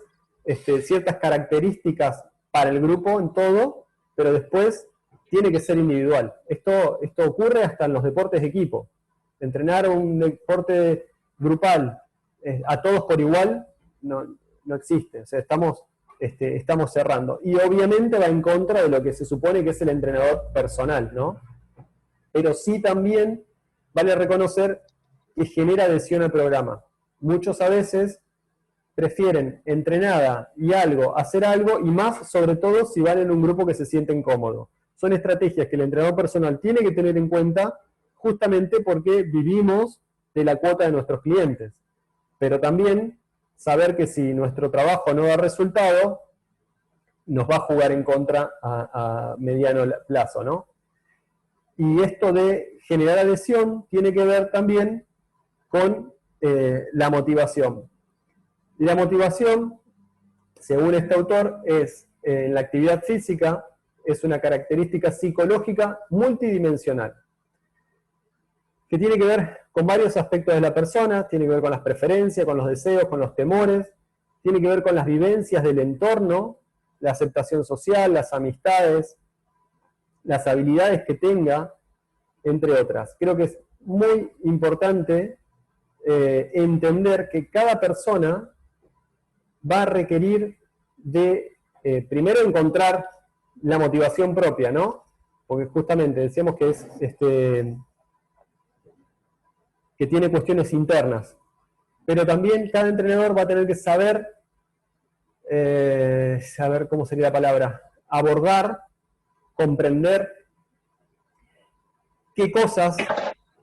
Speaker 1: ciertas características para el grupo en todo, pero después tiene que ser individual. Esto ocurre hasta en los deportes de equipo. Entrenar un deporte grupal a todos por igual no existe. O sea, estamos cerrando. Y obviamente va en contra de lo que se supone que es el entrenador personal, ¿no? Pero sí también vale reconocer que genera adhesión al programa. Muchos a veces prefieren entrenada y algo, hacer algo, y más sobre todo si van en un grupo que se sienten cómodos. Son estrategias que el entrenador personal tiene que tener en cuenta justamente porque vivimos de la cuota de nuestros clientes. Pero también saber que si nuestro trabajo no da resultado, nos va a jugar en contra a mediano plazo, ¿no? Y esto de generar adhesión tiene que ver también con la motivación. Y la motivación, según este autor, es en la actividad física, es una característica psicológica multidimensional, que tiene que ver con varios aspectos de la persona, tiene que ver con las preferencias, con los deseos, con los temores, tiene que ver con las vivencias del entorno, la aceptación social, las amistades, las habilidades que tenga, entre otras. Creo que es muy importante entender que cada persona va a requerir de, primero, encontrar la motivación propia, ¿no? Porque justamente decíamos que es que tiene cuestiones internas. Pero también cada entrenador va a tener que saber, ¿cómo sería la palabra? Abordar, comprender qué cosas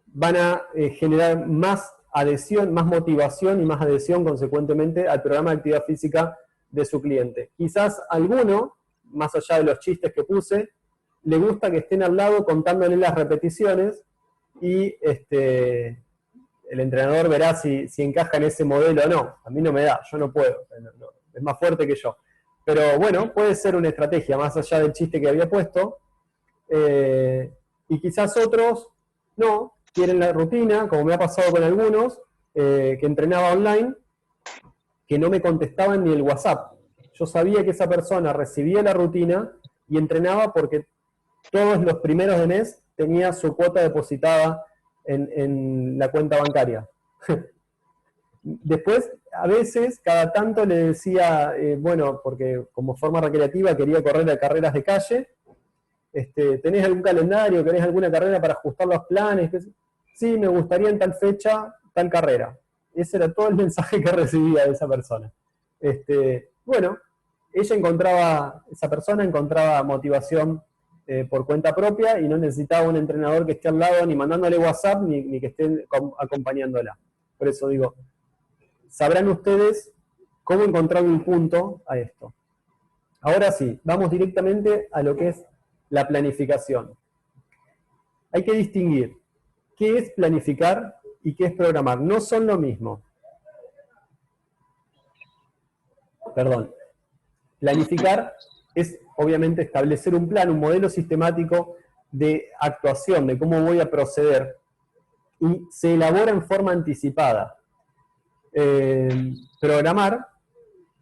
Speaker 1: van a generar más adhesión, más motivación y más adhesión consecuentemente al programa de actividad física de su cliente. Quizás alguno, más allá de los chistes que puse, le gusta que estén al lado contándole las repeticiones y el entrenador verá si encaja en ese modelo o no. A mí no me da, yo no puedo, es más fuerte que yo. Pero bueno, puede ser una estrategia, más allá del chiste que había puesto, y quizás otros no, quieren la rutina, como me ha pasado con algunos, que entrenaba online, que no me contestaban ni el WhatsApp. Yo sabía que esa persona recibía la rutina y entrenaba porque todos los primeros de mes tenía su cuota depositada en la cuenta bancaria. Después, a veces, cada tanto le decía, bueno, porque como forma recreativa quería correr a carreras de calle, ¿tenés algún calendario? ¿Querés alguna carrera para ajustar los planes? sí, me gustaría en tal fecha, tal carrera. Ese era todo el mensaje que recibía de esa persona. Bueno, esa persona encontraba motivación por cuenta propia y no necesitaba un entrenador que esté al lado ni mandándole WhatsApp ni que estén acompañándola. Por eso digo, sabrán ustedes cómo encontrar un punto a esto. Ahora sí, vamos directamente a lo que es la planificación. Hay que distinguir qué es planificar y qué es programar. No son lo mismo. Perdón. Planificar es, obviamente, establecer un plan, un modelo sistemático de actuación, de cómo voy a proceder, y se elabora en forma anticipada. Programar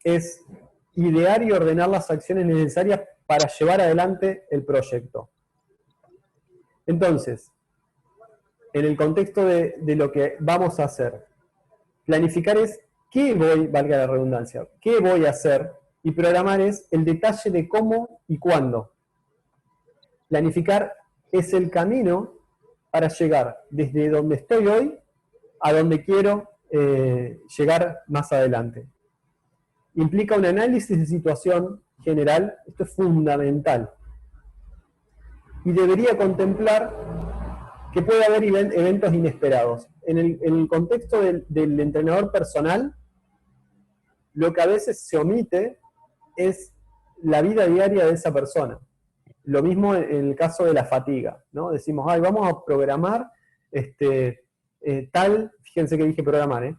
Speaker 1: es idear y ordenar las acciones necesarias para llevar adelante el proyecto. Entonces, en el contexto de lo que vamos a hacer, planificar es qué voy, valga la redundancia, qué voy a hacer, y programar es el detalle de cómo y cuándo. Planificar es el camino para llegar desde donde estoy hoy a donde quiero llegar más adelante. Implica un análisis de situación general, esto es fundamental, y debería contemplar que puede haber eventos inesperados. En el contexto del entrenador personal, lo que a veces se omite es la vida diaria de esa persona. Lo mismo en el caso de la fatiga, ¿no? Decimos, ay, vamos a programar fíjense que dije programar,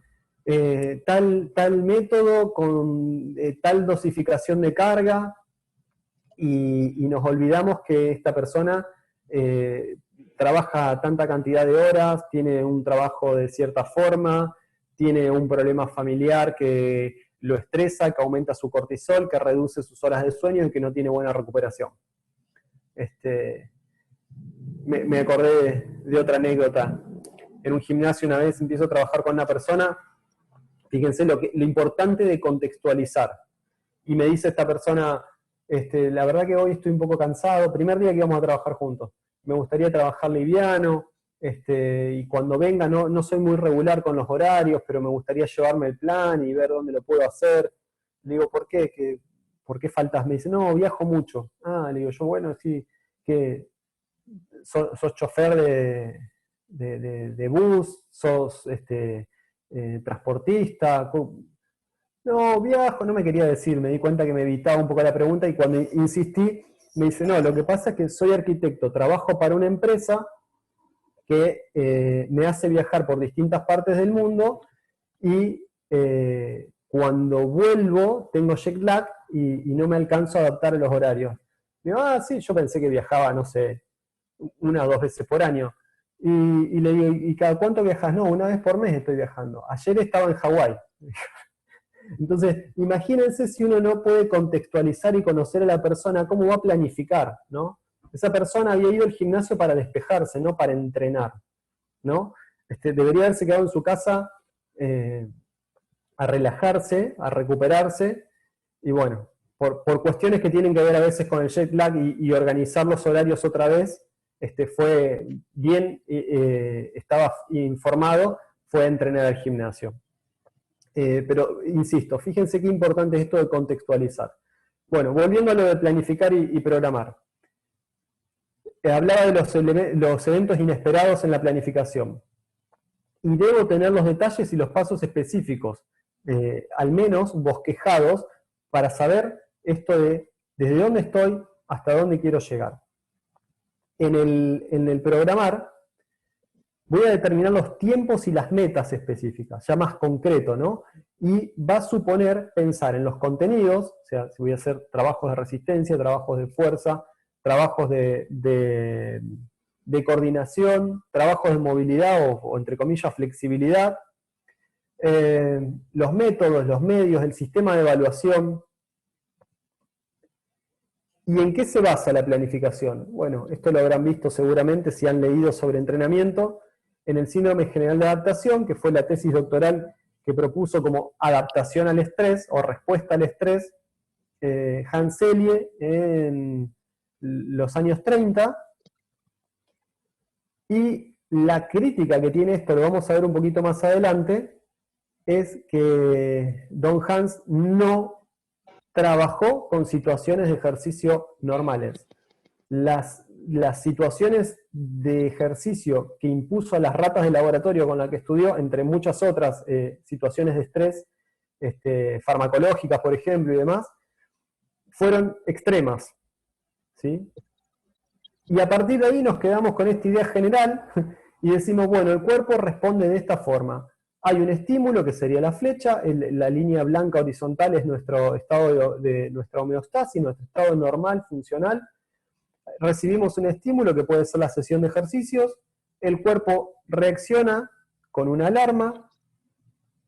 Speaker 1: tal método con tal dosificación de carga, y nos olvidamos que esta persona trabaja tanta cantidad de horas, tiene un trabajo de cierta forma, tiene un problema familiar que lo estresa, que aumenta su cortisol, que reduce sus horas de sueño y que no tiene buena recuperación. Me acordé de otra anécdota. En un gimnasio una vez empiezo a trabajar con una persona, fíjense lo importante de contextualizar. Y me dice esta persona, la verdad que hoy estoy un poco cansado, primer día que íbamos a trabajar juntos, me gustaría trabajar liviano, y cuando venga no soy muy regular con los horarios, pero me gustaría llevarme el plan y ver dónde lo puedo hacer. Le digo, ¿por qué? ¿Por qué faltas? Me dice, no, viajo mucho. Ah, le digo yo, bueno, sí, que sos chofer de bus, sos transportista. No, viajo, no me quería decir, me di cuenta que me evitaba un poco la pregunta, y cuando insistí, me dice, no, lo que pasa es que soy arquitecto, trabajo para una empresa que me hace viajar por distintas partes del mundo, y cuando vuelvo tengo jet lag y no me alcanzo a adaptar a los horarios. Digo, sí, yo pensé que viajaba, no sé, 1 o 2 veces por año. Y le digo, ¿y cada cuánto viajas? No, 1 vez por mes estoy viajando. Ayer estaba en Hawái. Entonces, imagínense si uno no puede contextualizar y conocer a la persona, cómo va a planificar, ¿no? Esa persona había ido al gimnasio para despejarse, no para entrenar, ¿no? Debería haberse quedado en su casa a relajarse, a recuperarse, y bueno, por cuestiones que tienen que ver a veces con el jet lag y organizar los horarios otra vez, fue bien, estaba informado, fue a entrenar al gimnasio. Pero, insisto, fíjense qué importante es esto de contextualizar. Bueno, volviendo a lo de planificar y programar. Hablaba de los eventos inesperados en la planificación. Y debo tener los detalles y los pasos específicos, al menos bosquejados, para saber esto de desde dónde estoy hasta dónde quiero llegar. En el programar, voy a determinar los tiempos y las metas específicas, ya más concreto, ¿no? Y va a suponer pensar en los contenidos, o sea, si voy a hacer trabajos de resistencia, trabajos de fuerza, trabajos de coordinación, trabajos de movilidad o entre comillas flexibilidad, los métodos, los medios, el sistema de evaluación. ¿Y en qué se basa la planificación? Bueno, esto lo habrán visto seguramente si han leído sobre entrenamiento, en el síndrome general de adaptación, que fue la tesis doctoral que propuso como adaptación al estrés o respuesta al estrés Hans Selye en los años 30, y La crítica que tiene esto, lo vamos a ver un poquito más adelante, es que Don Hans no trabajó con situaciones de ejercicio normales. Las situaciones de ejercicio que impuso a las ratas de laboratorio con las que estudió, entre muchas otras situaciones de estrés farmacológicas, por ejemplo, y demás, fueron extremas, ¿sí? Y a partir de ahí nos quedamos con esta idea general y decimos, bueno, el cuerpo responde de esta forma. Hay un estímulo que sería la flecha, la línea blanca horizontal es nuestro estado de nuestra homeostasis, nuestro estado normal, funcional. Recibimos un estímulo que puede ser la sesión de ejercicios, el cuerpo reacciona con una alarma,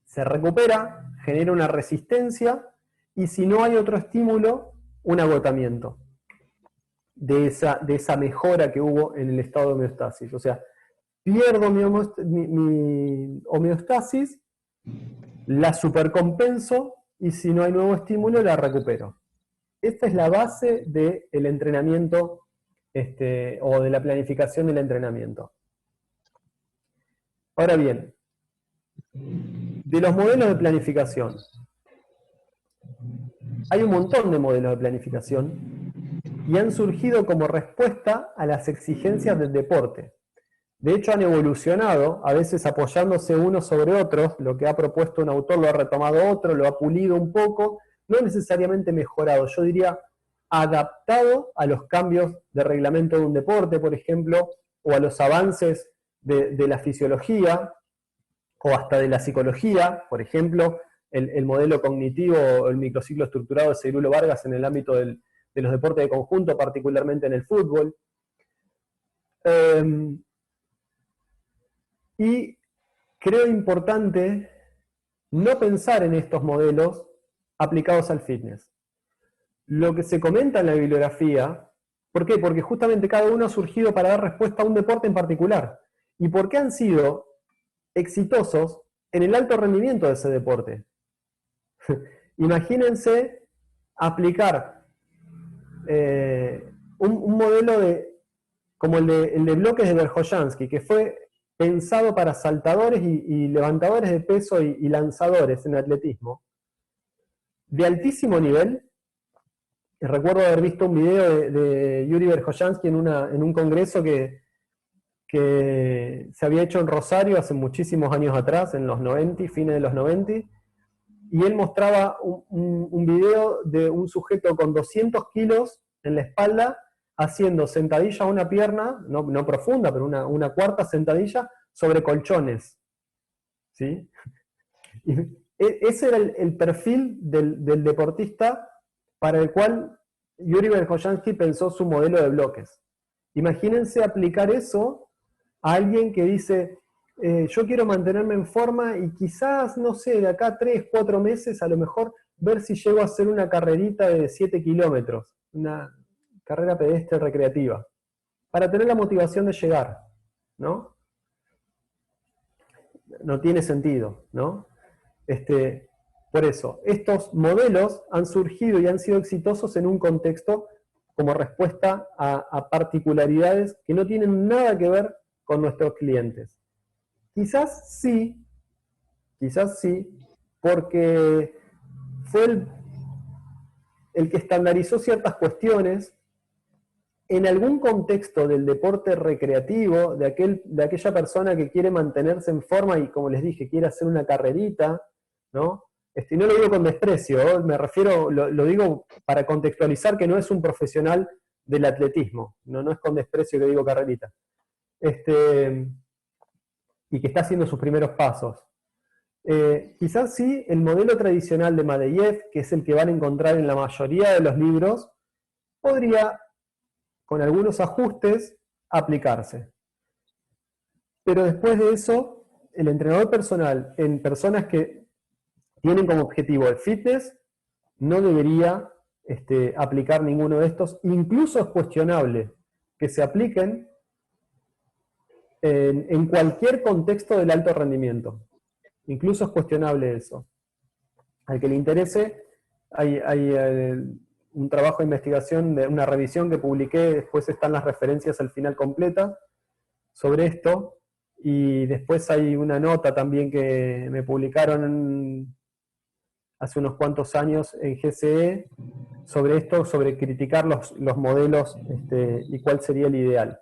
Speaker 1: se recupera, genera una resistencia, y si no hay otro estímulo, un agotamiento de esa mejora que hubo en el estado de homeostasis. O sea, pierdo mi homeostasis, la supercompenso, y si no hay nuevo estímulo, la recupero. Esta es la base del entrenamiento o de la planificación del entrenamiento. Ahora bien, de los modelos de planificación, hay un montón de modelos de planificación y han surgido como respuesta a las exigencias del deporte. De hecho, han evolucionado, a veces apoyándose unos sobre otros, lo que ha propuesto un autor lo ha retomado otro, lo ha pulido un poco, no necesariamente mejorado, yo diría adaptado a los cambios de reglamento de un deporte, por ejemplo, o a los avances de la fisiología, o hasta de la psicología, por ejemplo, el modelo cognitivo o el microciclo estructurado de Seirulo Vargas en el ámbito de los deportes de conjunto, particularmente en el fútbol. Y creo importante no pensar en estos modelos aplicados al fitness. Lo que se comenta en la bibliografía, ¿por qué? Porque justamente cada uno ha surgido para dar respuesta a un deporte en particular. ¿Y por qué han sido exitosos en el alto rendimiento de ese deporte? Imagínense aplicar un modelo como el de bloques de Verkhoyanski, que fue pensado para saltadores y levantadores de peso y lanzadores en atletismo, de altísimo nivel. Recuerdo haber visto un video de Yuri Verkhoyanski en un congreso que se había hecho en Rosario hace muchísimos años atrás, en los 90, fines de los 90, y él mostraba un video de un sujeto con 200 kilos en la espalda, haciendo sentadilla a una pierna, no profunda, pero una cuarta sentadilla, sobre colchones. ¿Sí? Y ese era el perfil del deportista para el cual Yuri Verkhoyanski pensó su modelo de bloques. Imagínense aplicar eso a alguien que dice, yo quiero mantenerme en forma y quizás, no sé, de acá 3, 4 meses, a lo mejor ver si llego a hacer una carrerita de 7 kilómetros, una carrera pedestre recreativa, para tener la motivación de llegar, ¿no? No tiene sentido, ¿no? Por eso, estos modelos han surgido y han sido exitosos en un contexto como respuesta a particularidades que no tienen nada que ver con nuestros clientes. Quizás sí, porque fue el que estandarizó ciertas cuestiones en algún contexto del deporte recreativo, de aquella persona que quiere mantenerse en forma y, como les dije, quiere hacer una carrerita, ¿no? Y no lo digo con desprecio, me refiero, lo digo para contextualizar que no es un profesional del atletismo, no es con desprecio que digo carrerita. Y que está haciendo sus primeros pasos. Quizás sí, el modelo tradicional de Madeyev, que es el que van a encontrar en la mayoría de los libros, podría, con algunos ajustes, aplicarse. Pero después de eso, el entrenador personal en personas que tienen como objetivo el fitness, no debería aplicar ninguno de estos. Incluso es cuestionable que se apliquen en cualquier contexto del alto rendimiento. Incluso es cuestionable eso. Al que le interese, hay un trabajo de investigación, una revisión que publiqué, después están las referencias al final completas sobre esto, y después hay una nota también que me publicaron hace unos cuantos años en GCE sobre esto, sobre criticar los modelos y cuál sería el ideal,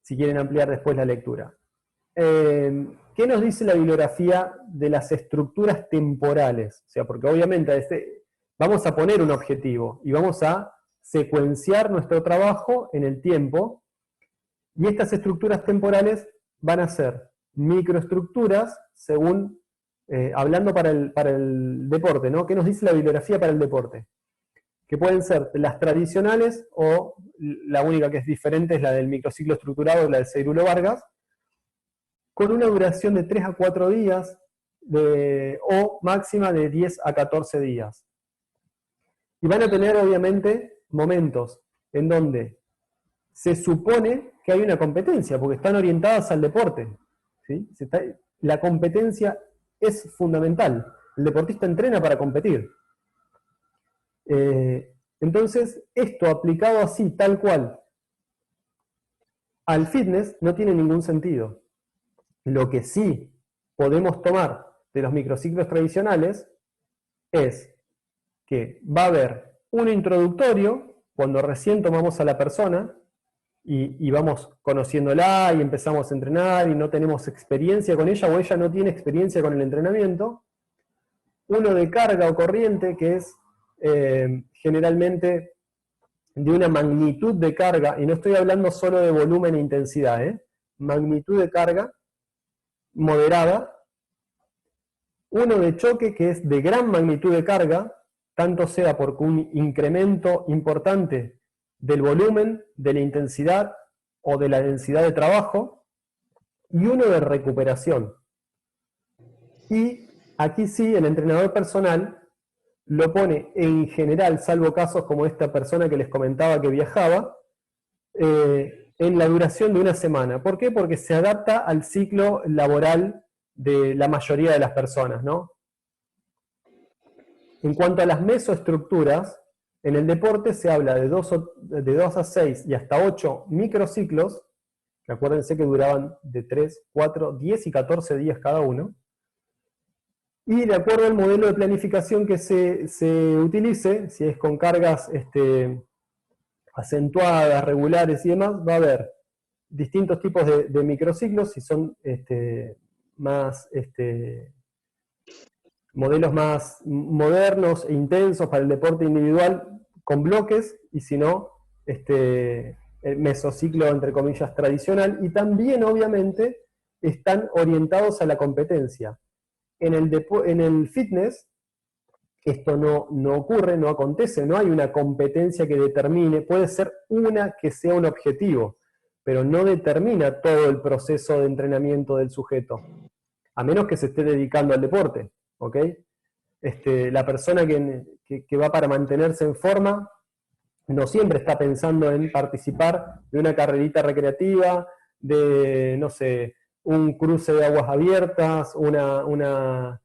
Speaker 1: si quieren ampliar después la lectura. ¿Qué nos dice la bibliografía de las estructuras temporales? O sea, porque obviamente vamos a poner un objetivo y vamos a secuenciar nuestro trabajo en el tiempo, y estas estructuras temporales van a ser microestructuras según, hablando para el deporte, ¿no? ¿Qué nos dice la bibliografía para el deporte? Que pueden ser las tradicionales, o la única que es diferente es la del microciclo estructurado, la de Seirulo Vargas, con una duración de 3 a 4 días, o máxima de 10 a 14 días. Y van a tener, obviamente, momentos en donde se supone que hay una competencia, porque están orientadas al deporte, ¿sí? La competencia es fundamental. El deportista entrena para competir. Entonces, esto aplicado así, tal cual, al fitness, no tiene ningún sentido. Lo que sí podemos tomar de los microciclos tradicionales es que va a haber un introductorio, cuando recién tomamos a la persona, y vamos conociéndola y empezamos a entrenar y no tenemos experiencia con ella, o ella no tiene experiencia con el entrenamiento. Uno de carga o corriente, que es generalmente de una magnitud de carga, y no estoy hablando solo de volumen e intensidad, magnitud de carga moderada. Uno de choque, que es de gran magnitud de carga, tanto sea porque un incremento importante del volumen, de la intensidad o de la densidad de trabajo, y uno de recuperación. Y aquí sí, el entrenador personal lo pone en general, salvo casos como esta persona que les comentaba que viajaba, en la duración de una semana. ¿Por qué? Porque se adapta al ciclo laboral de la mayoría de las personas, ¿no? En cuanto a las mesoestructuras, en el deporte se habla de 2 a 6 y hasta 8 microciclos, que acuérdense que duraban de 3, 4, 10 y 14 días cada uno, y de acuerdo al modelo de planificación que se utilice, si es con cargas acentuadas, regulares y demás, va a haber distintos tipos de microciclos, si son modelos más modernos e intensos para el deporte individual con bloques, y si no, el mesociclo entre comillas tradicional, y también obviamente están orientados a la competencia. En el fitness esto no ocurre, no acontece, no hay una competencia que determine, puede ser una que sea un objetivo, pero no determina todo el proceso de entrenamiento del sujeto, a menos que se esté dedicando al deporte, ¿ok? La persona que va para mantenerse en forma no siempre está pensando en participar de una carrerita recreativa, de, no sé, un cruce de aguas abiertas, una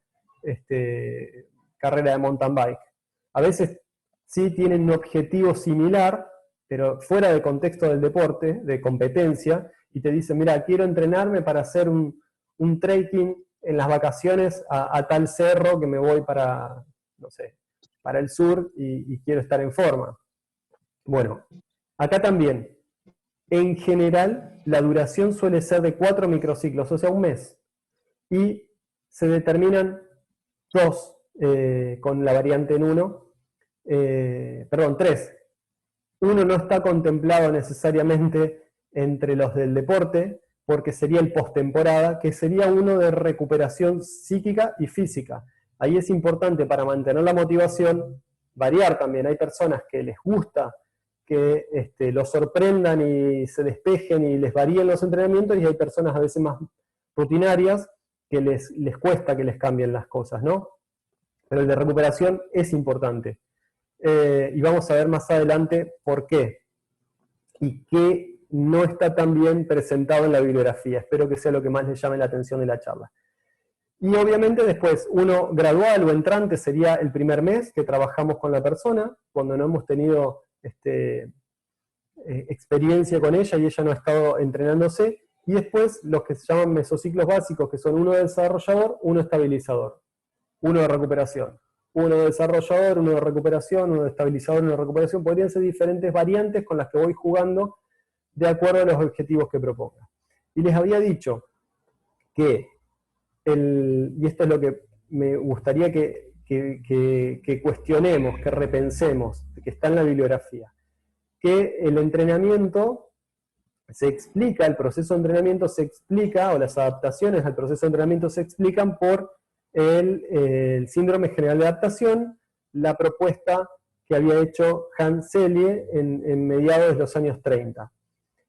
Speaker 1: carrera de mountain bike. A veces sí tienen un objetivo similar, pero fuera del contexto del deporte, de competencia, y te dicen, mira, quiero entrenarme para hacer un trekking en las vacaciones a tal cerro que me voy para, no sé, para el sur y quiero estar en forma. Bueno, acá también, en general, la duración suele ser de 4 microciclos, o sea, un mes. Y se determinan 2 con la variante en 1, perdón, 3. Uno no está contemplado necesariamente entre los del deporte, porque sería el postemporada, que sería uno de recuperación psíquica y física. Ahí es importante, para mantener la motivación, variar también. Hay personas que les gusta que los sorprendan y se despejen y les varíen los entrenamientos, y hay personas a veces más rutinarias que les cuesta que les cambien las cosas, ¿no? Pero el de recuperación es importante. Y vamos a ver más adelante por qué. Y qué no está tan bien presentado en la bibliografía. Espero que sea lo que más les llame la atención de la charla. Y obviamente después, uno gradual o entrante sería el primer mes que trabajamos con la persona, cuando no hemos tenido experiencia con ella y ella no ha estado entrenándose, y después los que se llaman mesociclos básicos, que son uno desarrollador, uno estabilizador, uno de recuperación, uno de desarrollador, uno de recuperación, uno de estabilizador, uno de recuperación. Podrían ser diferentes variantes con las que voy jugando de acuerdo a los objetivos que proponga. Y les había dicho que, y esto es lo que me gustaría que cuestionemos, que repensemos, que está en la bibliografía, que el entrenamiento se explica, el proceso de entrenamiento se explica, o las adaptaciones al proceso de entrenamiento se explican por el síndrome general de adaptación, la propuesta que había hecho Hans Selye en mediados de los años 30.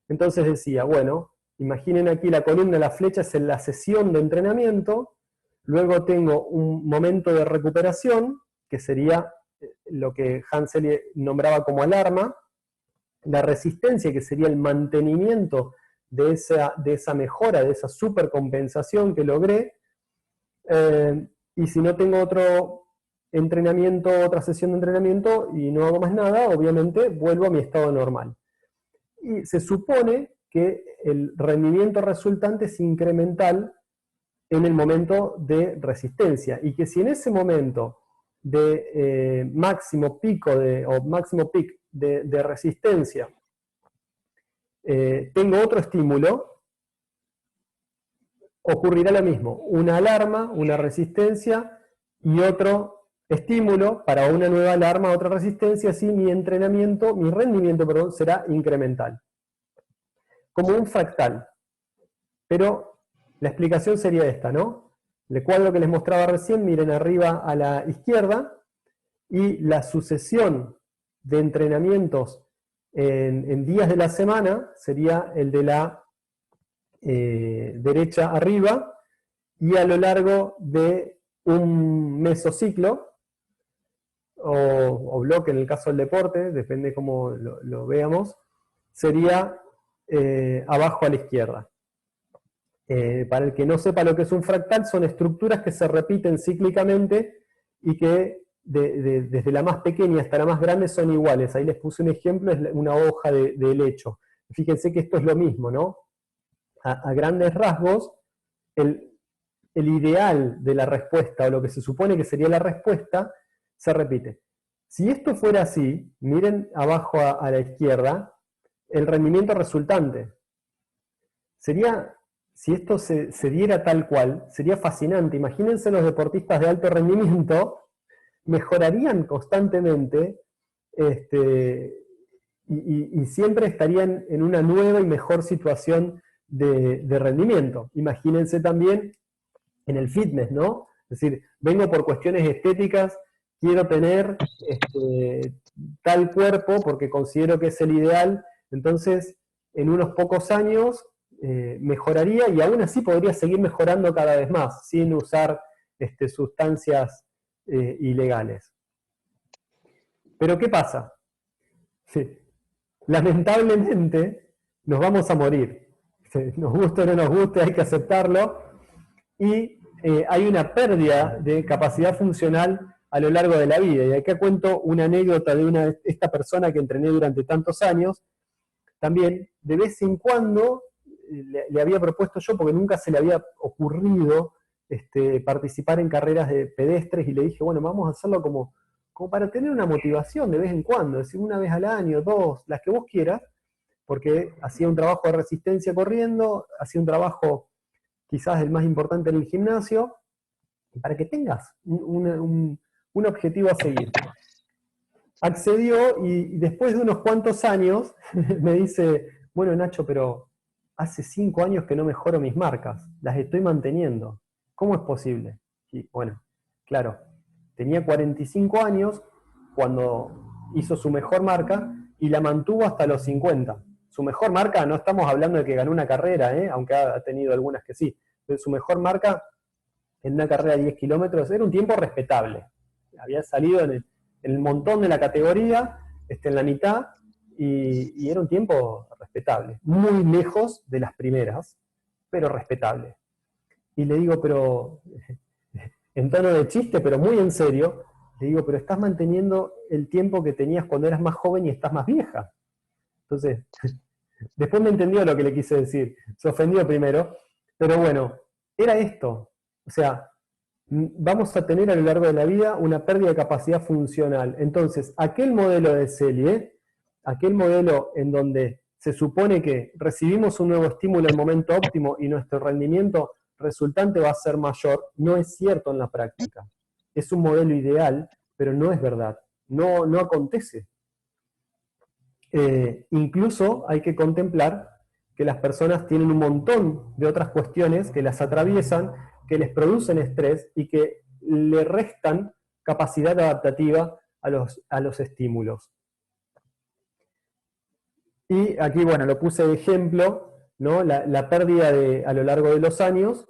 Speaker 1: Entonces decía, bueno, imaginen aquí la columna, la flecha es en la sesión de entrenamiento, luego tengo un momento de recuperación, que sería lo que Hans Selye nombraba como alarma, la resistencia, que sería el mantenimiento de esa mejora, de esa supercompensación que logré, y si no tengo otro entrenamiento, otra sesión de entrenamiento y no hago más nada, obviamente vuelvo a mi estado normal. Y se supone que el rendimiento resultante es incremental en el momento de resistencia, y que si en ese momento de máximo pico o máximo peak de resistencia tengo otro estímulo, ocurrirá lo mismo, una alarma, una resistencia y otro estímulo para una nueva alarma, otra resistencia, así mi rendimiento, perdón, será incremental. Como un fractal. Pero la explicación sería esta, ¿no? El cuadro que les mostraba recién, miren arriba a la izquierda, y la sucesión de entrenamientos en días de la semana sería el de la derecha arriba, y a lo largo de un mesociclo, o bloque en el caso del deporte, depende cómo lo veamos, sería abajo a la izquierda. Para el que no sepa lo que es un fractal, son estructuras que se repiten cíclicamente y que desde la más pequeña hasta la más grande son iguales. Ahí les puse un ejemplo, es una hoja de helecho. Fíjense que esto es lo mismo, ¿no? A grandes rasgos, el ideal de la respuesta, o lo que se supone que sería la respuesta, se repite. Si esto fuera así, miren abajo a la izquierda, el rendimiento resultante sería, si esto se diera tal cual, sería fascinante. Imagínense los deportistas de alto rendimiento, mejorarían constantemente, y siempre estarían en una nueva y mejor situación de rendimiento. Imagínense también en el fitness, ¿no? Es decir, vengo por cuestiones estéticas, quiero tener tal cuerpo porque considero que es el ideal, entonces en unos pocos años mejoraría, y aún así podría seguir mejorando cada vez más, sin usar sustancias ilegales. Pero ¿qué pasa? Sí. Lamentablemente nos vamos a morir. Nos guste o no nos guste, hay que aceptarlo. Y hay una pérdida de capacidad funcional a lo largo de la vida. Y acá cuento una anécdota de esta persona que entrené durante tantos años. También, de vez en cuando, le había propuesto yo, porque nunca se le había ocurrido participar en carreras de pedestres, y le dije, bueno, vamos a hacerlo como para tener una motivación de vez en cuando, es decir, una vez al año, dos, las que vos quieras, porque hacía un trabajo de resistencia corriendo, hacía un trabajo quizás el más importante en el gimnasio, para que tengas un objetivo a seguir. Accedió, y después de unos cuantos años me dice, bueno, Nacho, pero hace 5 años que no mejoro mis marcas, las estoy manteniendo. ¿Cómo es posible? Y bueno, claro, tenía 45 años cuando hizo su mejor marca y la mantuvo hasta los 50. Su mejor marca, no estamos hablando de que ganó una carrera, aunque ha tenido algunas que sí, pero su mejor marca en una carrera de 10 kilómetros era un tiempo respetable. Había salido en el montón de la categoría, en la mitad, y era un tiempo respetable. Muy lejos de las primeras, pero respetable. Y le digo, pero, en tono de chiste, pero muy en serio, le digo, pero estás manteniendo el tiempo que tenías cuando eras más joven y estás más vieja. Entonces, Después me entendió lo que le quise decir. Se ofendió primero. Pero bueno, era esto. O sea, vamos a tener a lo largo de la vida una pérdida de capacidad funcional. Entonces, aquel modelo de serie, aquel modelo en donde se supone que recibimos un nuevo estímulo en el momento óptimo y nuestro rendimiento resultante va a ser mayor, no es cierto en la práctica. Es un modelo ideal, pero no es verdad. No acontece. Incluso hay que contemplar que las personas tienen un montón de otras cuestiones que las atraviesan, que les producen estrés y que le restan capacidad adaptativa a los estímulos. Y aquí, bueno, lo puse de ejemplo, ¿no? La pérdida a lo largo de los años,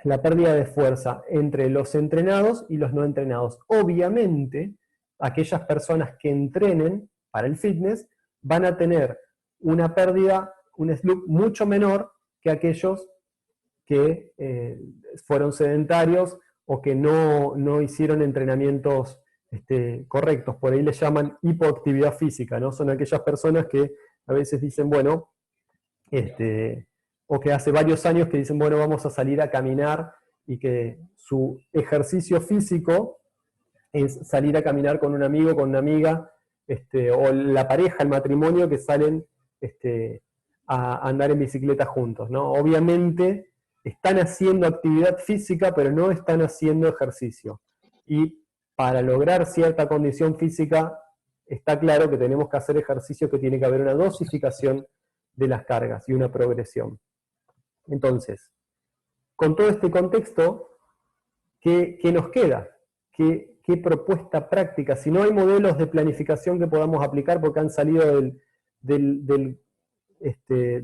Speaker 1: la pérdida de fuerza entre los entrenados y los no entrenados. Obviamente, aquellas personas que entrenen para el fitness van a tener una pérdida, un SLOOP mucho menor que aquellos que fueron sedentarios o que no hicieron entrenamientos correctos. Por ahí le llaman hipoactividad física, ¿no? Son aquellas personas que a veces dicen, bueno, o que hace varios años que dicen, bueno, vamos a salir a caminar, y que su ejercicio físico es salir a caminar con un amigo, con una amiga, o la pareja, el matrimonio, que salen a andar en bicicleta juntos, ¿no? Obviamente están haciendo actividad física, pero no están haciendo ejercicio. Y para lograr cierta condición física, está claro que tenemos que hacer ejercicio, que tiene que haber una dosificación de las cargas y una progresión. Entonces, con todo este contexto, ¿qué nos queda? ¿Qué propuesta práctica? Si no hay modelos de planificación que podamos aplicar porque han salido de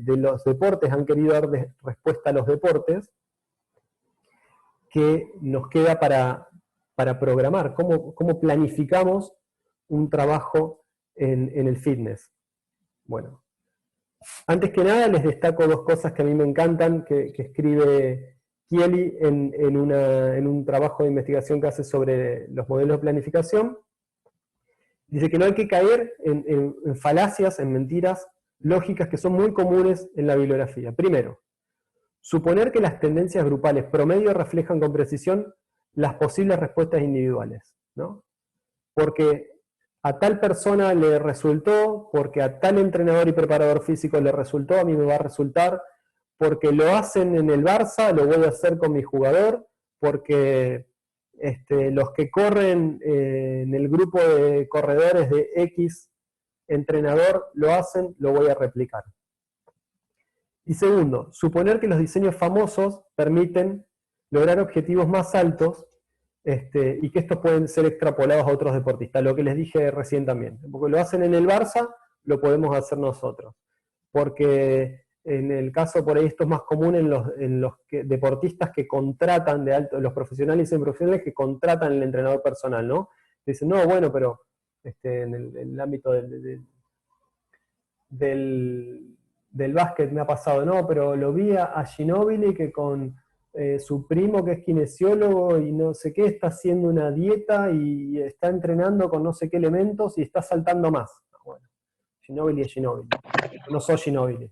Speaker 1: los deportes, han querido dar respuesta a los deportes, ¿qué nos queda para programar? ¿Cómo planificamos un trabajo en el fitness? Bueno, antes que nada les destaco dos cosas que a mí me encantan, que escribe Kiely en un trabajo de investigación que hace sobre los modelos de planificación. Dice que no hay que caer en falacias, en mentiras lógicas que son muy comunes en la bibliografía. Primero, suponer que las tendencias grupales promedio reflejan con precisión las posibles respuestas individuales, ¿no? Porque a tal persona le resultó, porque a tal entrenador y preparador físico le resultó, a mí me va a resultar, porque lo hacen en el Barça, lo voy a hacer con mi jugador, porque los que corren en el grupo de corredores de X entrenador lo hacen, lo voy a replicar. Y segundo, suponer que los diseños famosos permiten lograr objetivos más altos, y que estos pueden ser extrapolados a otros deportistas, lo que les dije recién también. Porque lo hacen en el Barça, lo podemos hacer nosotros. Porque en el caso, por ahí esto es más común en los deportistas que contratan los profesionales y semiprofesionales que contratan el entrenador personal, ¿no? Dicen, no, bueno, pero en el ámbito del básquet me ha pasado, no, pero lo vi a Ginóbili que con su primo que es kinesiólogo y no sé qué, está haciendo una dieta y está entrenando con no sé qué elementos y está saltando más. Bueno, Ginóbili es Ginóbili. No soy Ginóbili.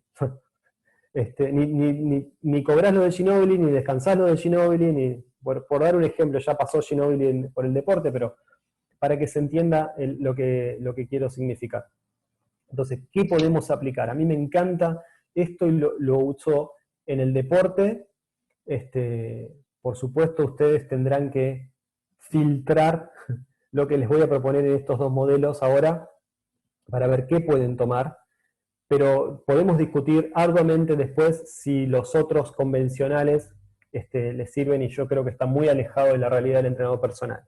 Speaker 1: Ni cobrás lo de Ginóbili, ni descansás lo de Ginóbili, ni por dar un ejemplo, ya pasó Ginóbili por el deporte, pero para que se entienda lo que quiero significar. Entonces, ¿qué podemos aplicar? A mí me encanta esto y lo uso en el deporte. Por supuesto, ustedes tendrán que filtrar lo que les voy a proponer en estos dos modelos ahora para ver qué pueden tomar, pero podemos discutir arduamente después si los otros convencionales les sirven, y yo creo que está muy alejado de la realidad del entrenador personal.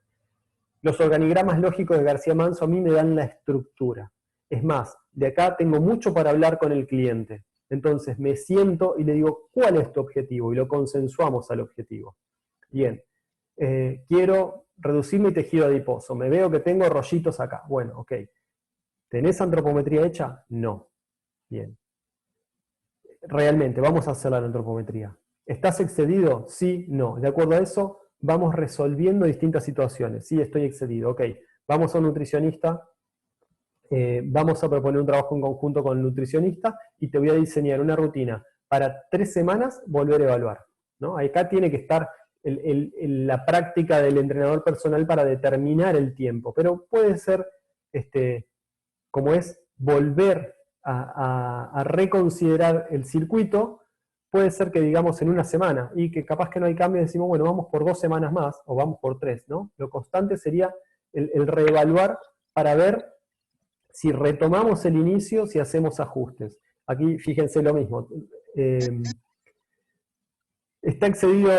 Speaker 1: Los organigramas lógicos de García Manso a mí me dan la estructura. Es más, de acá tengo mucho para hablar con el cliente. Entonces me siento y le digo, ¿cuál es tu objetivo? Y lo consensuamos al objetivo. Bien, quiero reducir mi tejido adiposo. Me veo que tengo rollitos acá. Bueno, ok. ¿Tenés antropometría hecha? No. Bien. Realmente, vamos a hacer la antropometría. ¿Estás excedido? Sí, no. De acuerdo a eso, vamos resolviendo distintas situaciones. Sí, estoy excedido. Ok. Vamos a un nutricionista. vamos a proponer un trabajo en conjunto con el nutricionista y te voy a diseñar una rutina para 3 semanas volver a evaluar, ¿no? Acá tiene que estar la práctica del entrenador personal para determinar el tiempo, pero puede ser, como es volver a reconsiderar el circuito, puede ser que digamos en una semana, y que capaz que no hay cambio, decimos, bueno, vamos por 2 semanas más, o vamos por 3, ¿no? Lo constante sería el reevaluar para ver si retomamos el inicio, si hacemos ajustes. Aquí fíjense lo mismo. Está excedido,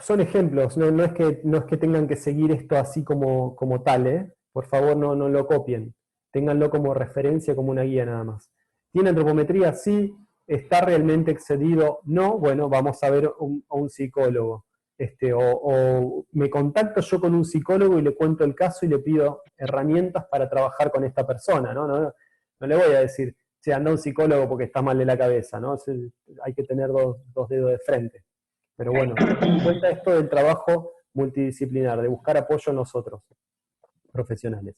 Speaker 1: son ejemplos, no es que tengan que seguir esto así como tal, ¿eh? Por favor no lo copien, ténganlo como referencia, como una guía nada más. ¿Tiene antropometría? Sí. ¿Está realmente excedido? No. Bueno, vamos a ver a un psicólogo. O me contacto yo con un psicólogo y le cuento el caso y le pido herramientas para trabajar con esta persona, ¿no? No le voy a decir, anda un psicólogo porque está mal de la cabeza, ¿no? Hay que tener dos dedos de frente. Pero bueno, ten en cuenta esto del trabajo multidisciplinar, de buscar apoyo en nosotros, profesionales.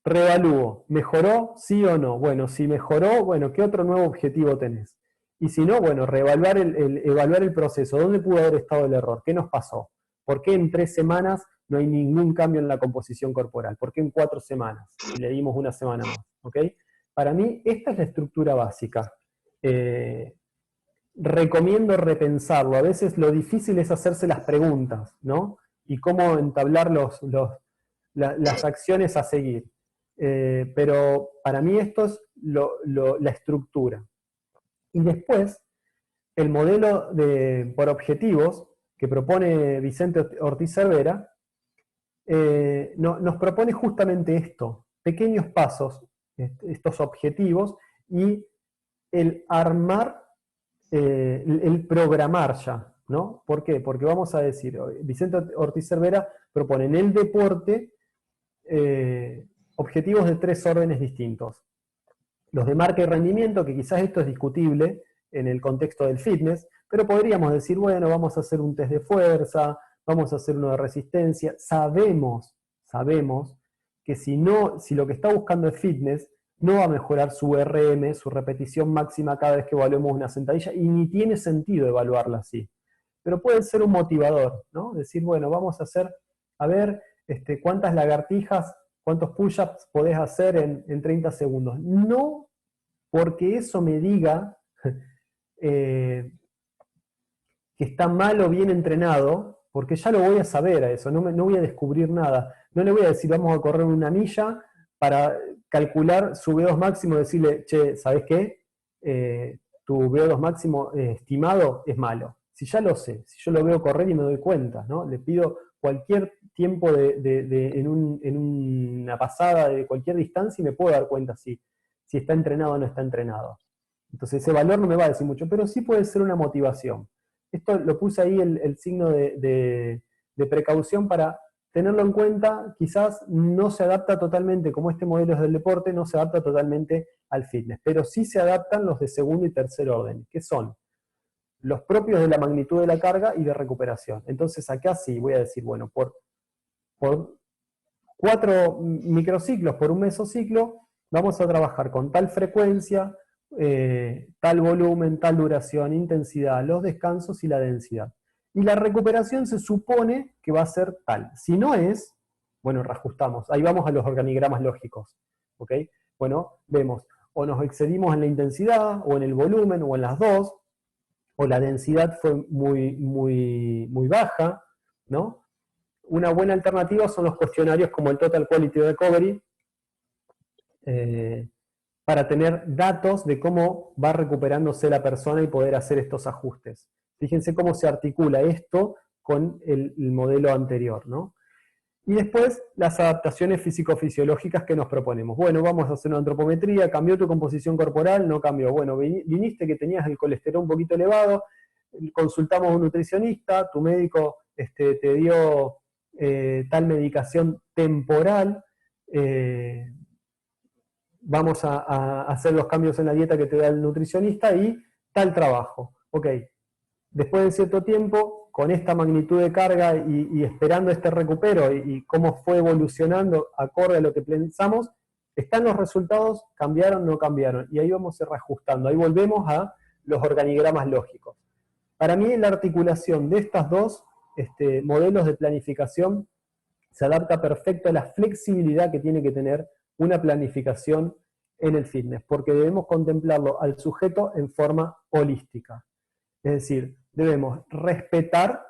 Speaker 1: Reevalúo, ¿mejoró? ¿Sí o no? Bueno, si mejoró, bueno, ¿qué otro nuevo objetivo tenés? Y si no, bueno, evaluar el proceso. ¿Dónde pudo haber estado el error? ¿Qué nos pasó? ¿Por qué en 3 semanas no hay ningún cambio en la composición corporal? ¿Por qué en 4 semanas? Y le dimos una semana más, ¿ok? Para mí, esta es la estructura básica. Recomiendo repensarlo. A veces lo difícil es hacerse las preguntas, ¿no? Y cómo entablar las acciones a seguir. Pero para mí esto es la estructura. Y después, el modelo por objetivos que propone Vicente Ortiz Cervera, nos propone justamente esto, pequeños pasos, estos objetivos, y el armar, el programar ya, ¿no? ¿Por qué? Porque vamos a decir, Vicente Ortiz Cervera propone en el deporte objetivos de 3 órdenes distintos. Los de marca y rendimiento, que quizás esto es discutible en el contexto del fitness, pero podríamos decir, bueno, vamos a hacer un test de fuerza, vamos a hacer uno de resistencia. Sabemos que si lo que está buscando es fitness, no va a mejorar su RM, su repetición máxima cada vez que evaluemos una sentadilla, y ni tiene sentido evaluarla así. Pero puede ser un motivador, ¿no? Decir, bueno, vamos a hacer, a ver, cuántas lagartijas, cuántos push-ups podés hacer en 30 segundos. No porque eso me diga que está mal o bien entrenado, porque ya lo voy a saber a eso, no voy a descubrir nada. No le voy a decir, vamos a correr una milla para calcular su VO2 máximo y decirle, che, ¿sabés qué? Tu VO2 máximo estimado es malo. Si ya lo sé, si yo lo veo correr y me doy cuenta, ¿no? Le pido cualquier tiempo en una pasada de cualquier distancia y me puedo dar cuenta si está entrenado o no está entrenado. Entonces ese valor no me va a decir mucho, pero sí puede ser una motivación. Esto lo puse ahí el signo de precaución para tenerlo en cuenta. Quizás no se adapta totalmente, como este modelo es del deporte, no se adapta totalmente al fitness, pero sí se adaptan los de segundo y tercer orden, que son los propios de la magnitud de la carga y de recuperación. Entonces acá sí voy a decir, bueno, por 4 microciclos por un mesociclo, vamos a trabajar con tal frecuencia, tal volumen, tal duración, intensidad, los descansos y la densidad. Y la recuperación se supone que va a ser tal. Si no es, bueno, reajustamos. Ahí vamos a los organigramas lógicos. ¿Ok? Bueno, vemos, o nos excedimos en la intensidad, o en el volumen, o en las dos, o la densidad fue muy baja, ¿no? Una buena alternativa son los cuestionarios como el Total Quality Recovery, para tener datos de cómo va recuperándose la persona y poder hacer estos ajustes. Fíjense cómo se articula esto con el modelo anterior, ¿no? Y después, las adaptaciones físico-fisiológicas que nos proponemos. Bueno, vamos a hacer una antropometría, ¿cambió tu composición corporal? No cambió. Bueno, viniste que tenías el colesterol un poquito elevado, consultamos a un nutricionista, tu médico te dio tal medicación temporal, vamos a hacer los cambios en la dieta que te da el nutricionista y tal trabajo. Ok, después de cierto tiempo, con esta magnitud de carga y esperando este recupero y cómo fue evolucionando acorde a lo que pensamos, ¿Están los resultados? ¿Cambiaron? ¿No cambiaron? Y ahí vamos a ir reajustando. Ahí volvemos a los organigramas lógicos. Para mí la articulación de estos dos modelos de planificación se adapta perfecto a la flexibilidad que tiene que tener una planificación en el fitness, porque debemos contemplarlo al sujeto en forma holística. Es decir, debemos respetar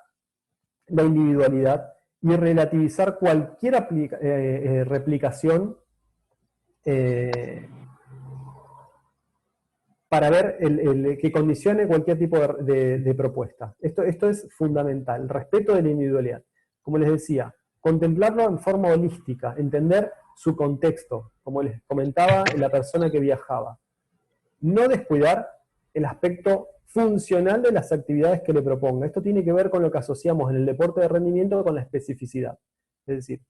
Speaker 1: la individualidad y relativizar cualquier replicación para ver que condicione cualquier tipo de propuesta. Esto es fundamental, el respeto de la individualidad. Como les decía, contemplarlo en forma holística, entender su contexto, como les comentaba, la persona que viajaba. No descuidar el aspecto funcional de las actividades que le proponga. Esto tiene que ver con lo que asociamos en el deporte de rendimiento con la especificidad. Es decir,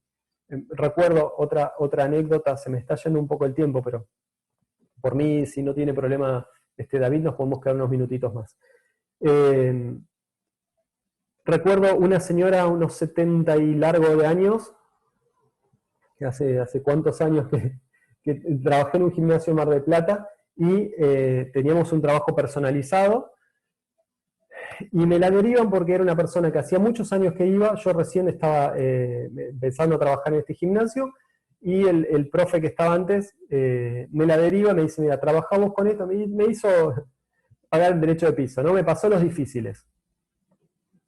Speaker 1: recuerdo otra anécdota, se me está yendo un poco el tiempo, pero por mí, si no tiene problema David, nos podemos quedar unos minutitos más. Recuerdo una señora, unos 70 y largo de años, que hace cuántos años que trabajé en un gimnasio en Mar del Plata, y teníamos un trabajo personalizado, y me la derivan porque era una persona que hacía muchos años que iba, yo recién estaba empezando a trabajar en este gimnasio, y el profe que estaba antes me la deriva, me dice, mira, trabajamos con esto, me hizo pagar el derecho de piso, ¿no? Me pasó los difíciles.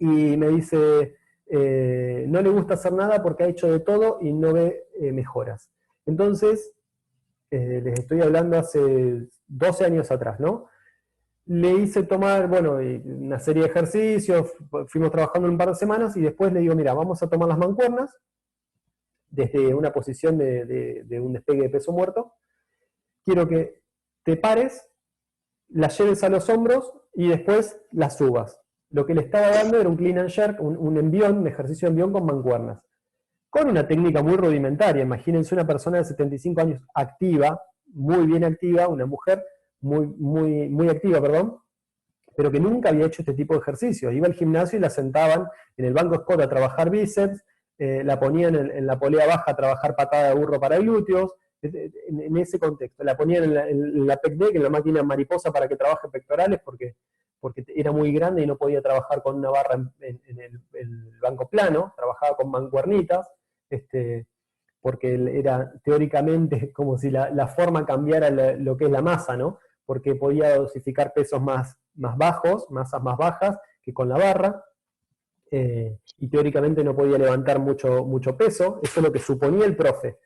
Speaker 1: Y me dice, no le gusta hacer nada porque ha hecho de todo y no ve mejoras. Entonces, les estoy hablando hace 12 años atrás, ¿no? Le hice tomar, bueno, una serie de ejercicios, fuimos trabajando un par de semanas y después le digo, mira, vamos a tomar las mancuernas desde una posición de un despegue de peso muerto. Quiero que te pares, las lleves a los hombros y después las subas. Lo que le estaba dando era un clean and jerk, un envión, un ejercicio de envión con mancuernas. Con una técnica muy rudimentaria. Imagínense una persona de 75 años activa, muy bien activa, una mujer muy activa, pero que nunca había hecho este tipo de ejercicios. Iba al gimnasio y la sentaban en el banco Scott a trabajar bíceps, la ponían en la polea baja a trabajar patada de burro para glúteos, en ese contexto. La ponían en la pec deck, en la máquina mariposa para que trabaje pectorales, porque era muy grande y no podía trabajar con una barra en el banco plano, trabajaba con mancuernitas, porque era teóricamente como si la forma cambiara lo que es la masa, ¿no? Porque podía dosificar pesos más bajos, masas más bajas que con la barra, y teóricamente no podía levantar mucho peso, eso es lo que suponía el profe.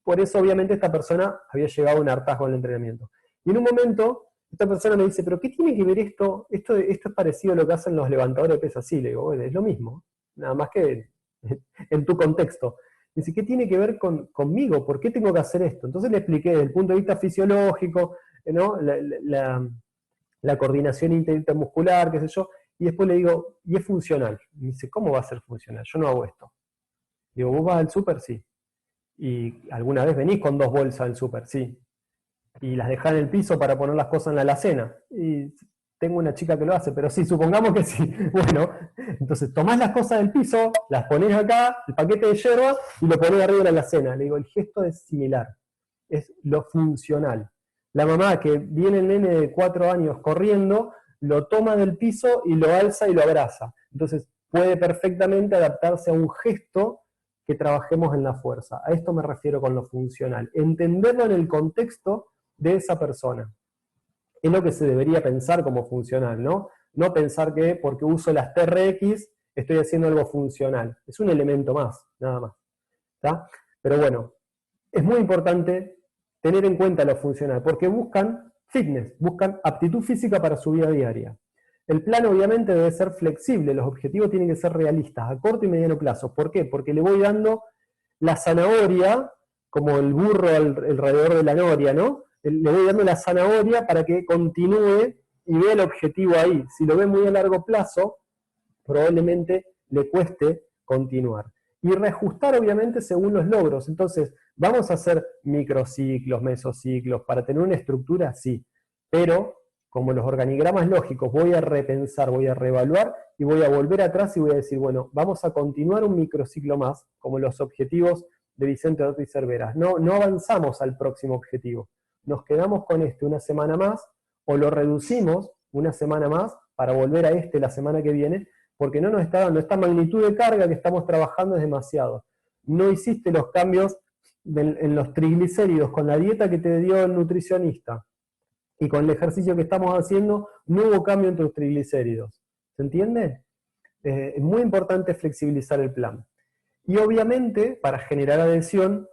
Speaker 1: Por eso obviamente esta persona había llegado a un hartazgo en el entrenamiento. Y en un momento, esta persona me dice, ¿pero qué tiene que ver esto? Esto es parecido a lo que hacen los levantadores de pesas. Sí, le digo, bueno, es lo mismo, nada más que en tu contexto. Me dice, ¿qué tiene que ver conmigo? ¿Por qué tengo que hacer esto? Entonces le expliqué desde el punto de vista fisiológico, ¿no? La coordinación intermuscular, qué sé yo, y después le digo, y es funcional. Me dice, ¿cómo va a ser funcional? Yo no hago esto. Digo, ¿vos vas al súper? Sí. ¿Y alguna vez venís con 2 bolsas al súper? Sí. ¿Y las dejás en el piso para poner las cosas en la alacena? Y tengo una chica que lo hace, pero sí, supongamos que sí. Bueno, entonces tomás las cosas del piso, las ponés acá, el paquete de yerba, y lo ponés arriba de la alacena. Le digo, el gesto es similar, es lo funcional. La mamá que viene el nene de 4 años corriendo, lo toma del piso y lo alza y lo abraza. Entonces puede perfectamente adaptarse a un gesto que trabajemos en la fuerza. A esto me refiero con lo funcional. Entenderlo en el contexto de esa persona. Es lo que se debería pensar como funcional, ¿no? No pensar que porque uso las TRX estoy haciendo algo funcional. Es un elemento más, nada más. ¿Tá? Pero bueno, es muy importante tener en cuenta lo funcional, porque buscan fitness, buscan aptitud física para su vida diaria. El plan obviamente debe ser flexible, los objetivos tienen que ser realistas, a corto y mediano plazo. ¿Por qué? Porque le voy dando la zanahoria, como el burro alrededor de la noria, ¿no? Le voy dando la zanahoria para que continúe y vea el objetivo ahí. Si lo ve muy a largo plazo, probablemente le cueste continuar. Y reajustar obviamente según los logros. Entonces, ¿vamos a hacer microciclos, mesociclos para tener una estructura? Sí, pero como los organigramas lógicos, voy a repensar, voy a reevaluar y voy a volver atrás y voy a decir, bueno, vamos a continuar un microciclo más, como los objetivos de Vicente Dotti y Cerveras. No avanzamos al próximo objetivo. Nos quedamos con este una semana más, o lo reducimos una semana más para volver a este la semana que viene, porque no nos está dando esta magnitud de carga que estamos trabajando es demasiado. No hiciste los cambios en los triglicéridos con la dieta que te dio el nutricionista y con el ejercicio que estamos haciendo, no hubo cambio en tus triglicéridos. ¿Se entiende? Es muy importante flexibilizar el plan. Y obviamente, para generar adhesión,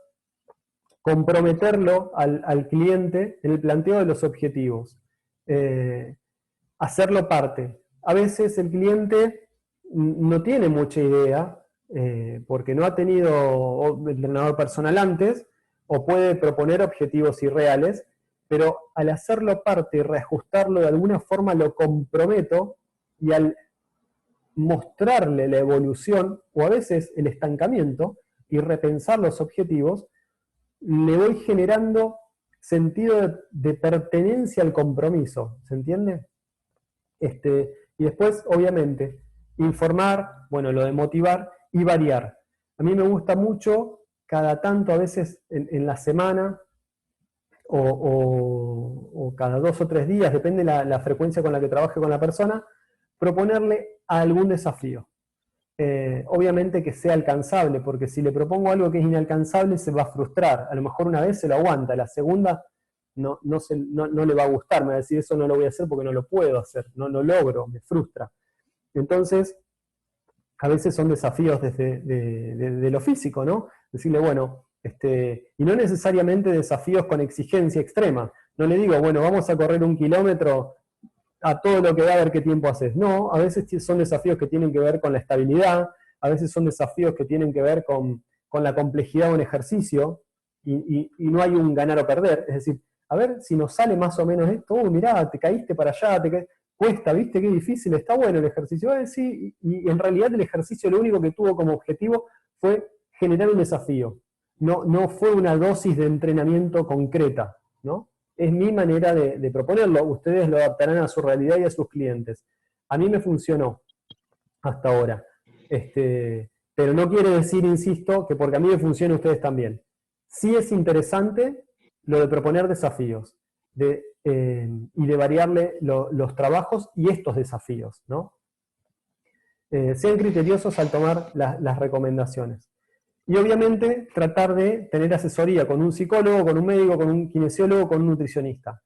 Speaker 1: comprometerlo al cliente en el planteo de los objetivos. Hacerlo parte. A veces el cliente no tiene mucha idea, porque no ha tenido entrenador personal antes, o puede proponer objetivos irreales, pero al hacerlo parte y reajustarlo de alguna forma lo comprometo, y al mostrarle la evolución, o a veces el estancamiento, y repensar los objetivos, le voy generando sentido de pertenencia al compromiso, ¿se entiende? Y después, obviamente, informar, bueno, lo de motivar y variar. A mí me gusta mucho, cada tanto, a veces en la semana, o cada 2 o 3 días, depende la frecuencia con la que trabaje con la persona, proponerle algún desafío. Obviamente que sea alcanzable, porque si le propongo algo que es inalcanzable se va a frustrar. A lo mejor una vez se lo aguanta, la segunda no le va a gustar, me va a decir eso no lo voy a hacer porque no lo puedo hacer, no logro, me frustra. Entonces, a veces son desafíos desde de lo físico, ¿no? Decirle, bueno, y no necesariamente desafíos con exigencia extrema. No le digo, bueno, vamos a correr 1 kilómetro a todo lo que da a ver qué tiempo haces. No, a veces son desafíos que tienen que ver con la estabilidad, a veces son desafíos que tienen que ver con la complejidad de un ejercicio, y no hay un ganar o perder. Es decir, a ver si nos sale más o menos esto, mirá, te caíste para allá, cuesta, viste qué difícil, está bueno el ejercicio. Sí, y en realidad el ejercicio lo único que tuvo como objetivo fue generar un desafío. No fue una dosis de entrenamiento concreta, ¿no? Es mi manera de proponerlo. Ustedes lo adaptarán a su realidad y a sus clientes. A mí me funcionó hasta ahora. Pero no quiere decir, insisto, que porque a mí me funcione a ustedes también. Sí es interesante lo de proponer desafíos y de variarle los trabajos y estos desafíos, ¿no? Sean criteriosos al tomar las recomendaciones. Y obviamente tratar de tener asesoría con un psicólogo, con un médico, con un kinesiólogo, con un nutricionista.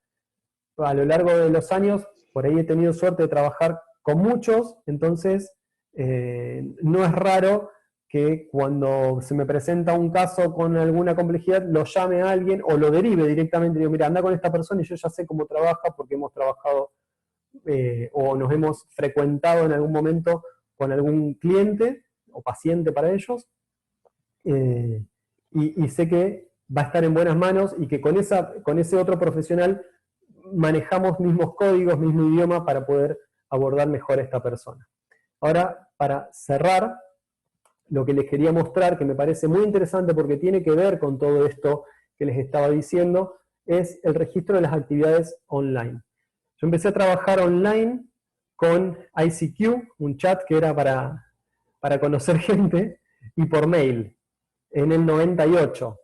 Speaker 1: A lo largo de los años, por ahí he tenido suerte de trabajar con muchos, entonces no es raro que cuando se me presenta un caso con alguna complejidad, lo llame a alguien o lo derive directamente y digo, mira, anda con esta persona y yo ya sé cómo trabaja porque hemos trabajado o nos hemos frecuentado en algún momento con algún cliente o paciente para ellos, y sé que va a estar en buenas manos y que con ese otro profesional manejamos mismos códigos, mismo idioma para poder abordar mejor a esta persona. Ahora, para cerrar, lo que les quería mostrar, que me parece muy interesante porque tiene que ver con todo esto que les estaba diciendo, es el registro de las actividades online. Yo empecé a trabajar online con ICQ, un chat que era para conocer gente, y por mail, en el 98.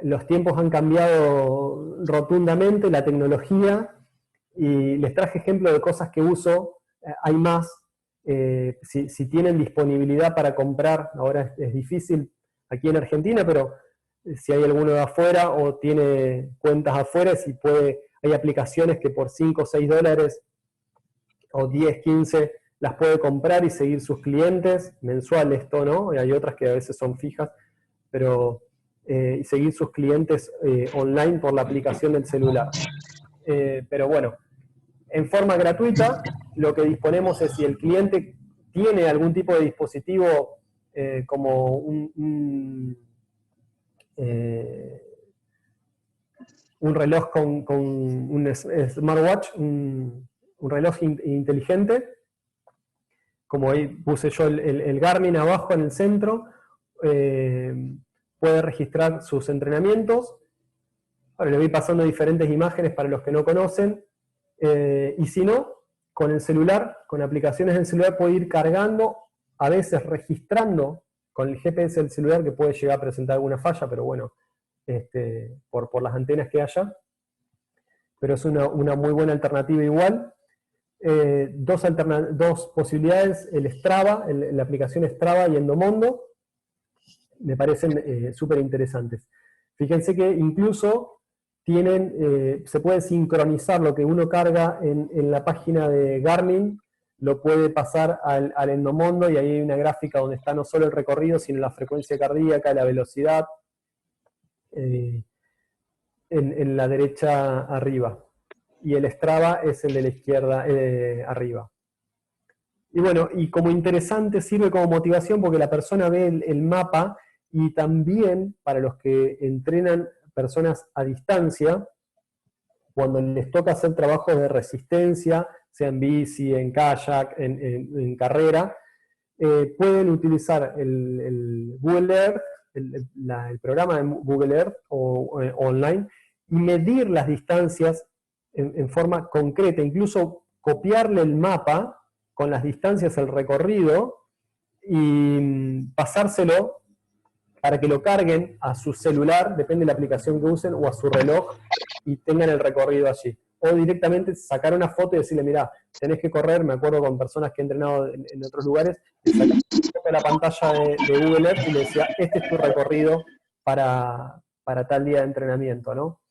Speaker 1: Los tiempos han cambiado rotundamente, la tecnología, y les traje ejemplo de cosas que uso. Hay más. Si tienen disponibilidad para comprar, ahora es difícil aquí en Argentina, pero si hay alguno de afuera o tiene cuentas afuera, hay aplicaciones que por 5 o 6 dólares o 10, 15 las puede comprar y seguir sus clientes mensuales, esto, ¿no? Y hay otras que a veces son fijas, pero seguir sus clientes online por la aplicación del celular. Pero bueno, en forma gratuita, lo que disponemos es si el cliente tiene algún tipo de dispositivo como un reloj con un smartwatch, un reloj inteligente, como ahí puse yo el Garmin abajo en el centro, puede registrar sus entrenamientos. Ahora le voy pasando diferentes imágenes para los que no conocen. Y si no, con el celular, con aplicaciones del celular puede ir cargando, a veces registrando con el GPS del celular, que puede llegar a presentar alguna falla, pero bueno, por las antenas que haya. Pero es una muy buena alternativa igual. Dos posibilidades, el Strava, la aplicación Strava y Endomondo, me parecen súper interesantes. Fíjense que incluso se puede sincronizar lo que uno carga en la página de Garmin, lo puede pasar al Endomondo, y ahí hay una gráfica donde está no solo el recorrido, sino la frecuencia cardíaca, la velocidad, en la derecha arriba. Y el Strava es el de la izquierda arriba. Y bueno, y como interesante sirve como motivación porque la persona ve el mapa, y también para los que entrenan personas a distancia, cuando les toca hacer trabajos de resistencia, sea en bici, en kayak, en carrera, pueden utilizar el Google Earth, el programa de Google Earth online, y medir las distancias en forma concreta, incluso copiarle el mapa con las distancias, el recorrido, y pasárselo para que lo carguen a su celular, depende de la aplicación que usen, o a su reloj, y tengan el recorrido allí. O directamente sacar una foto y decirle, mirá, tenés que correr. Me acuerdo con personas que he entrenado en otros lugares, sacar la pantalla de Google Earth y le decía, este es tu recorrido para tal día de entrenamiento, ¿no?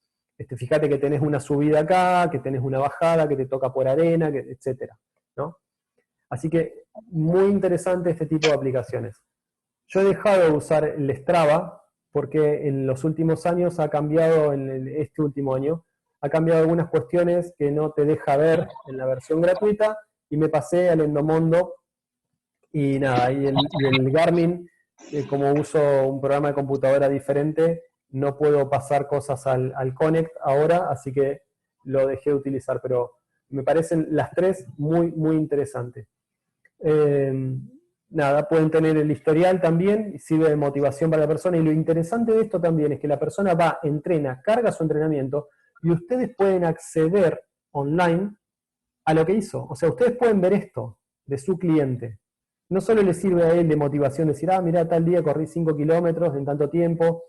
Speaker 1: Fíjate que tenés una subida acá, que tenés una bajada, que te toca por arena, etcétera, ¿no? Así que muy interesante este tipo de aplicaciones. Yo he dejado de usar el Strava porque en los últimos años ha cambiado, este último año, ha cambiado algunas cuestiones que no te deja ver en la versión gratuita, y me pasé al Endomondo, y nada, y el Garmin, como uso un programa de computadora diferente, no puedo pasar cosas al Connect ahora, así que lo dejé de utilizar, pero me parecen las tres muy, muy interesantes. Nada, pueden tener el historial también, sirve de motivación para la persona, y lo interesante de esto también es que la persona va, entrena, carga su entrenamiento, y ustedes pueden acceder online a lo que hizo. O sea, ustedes pueden ver esto de su cliente. No solo le sirve a él de motivación decir, mirá, tal día corrí 5 kilómetros en tanto tiempo,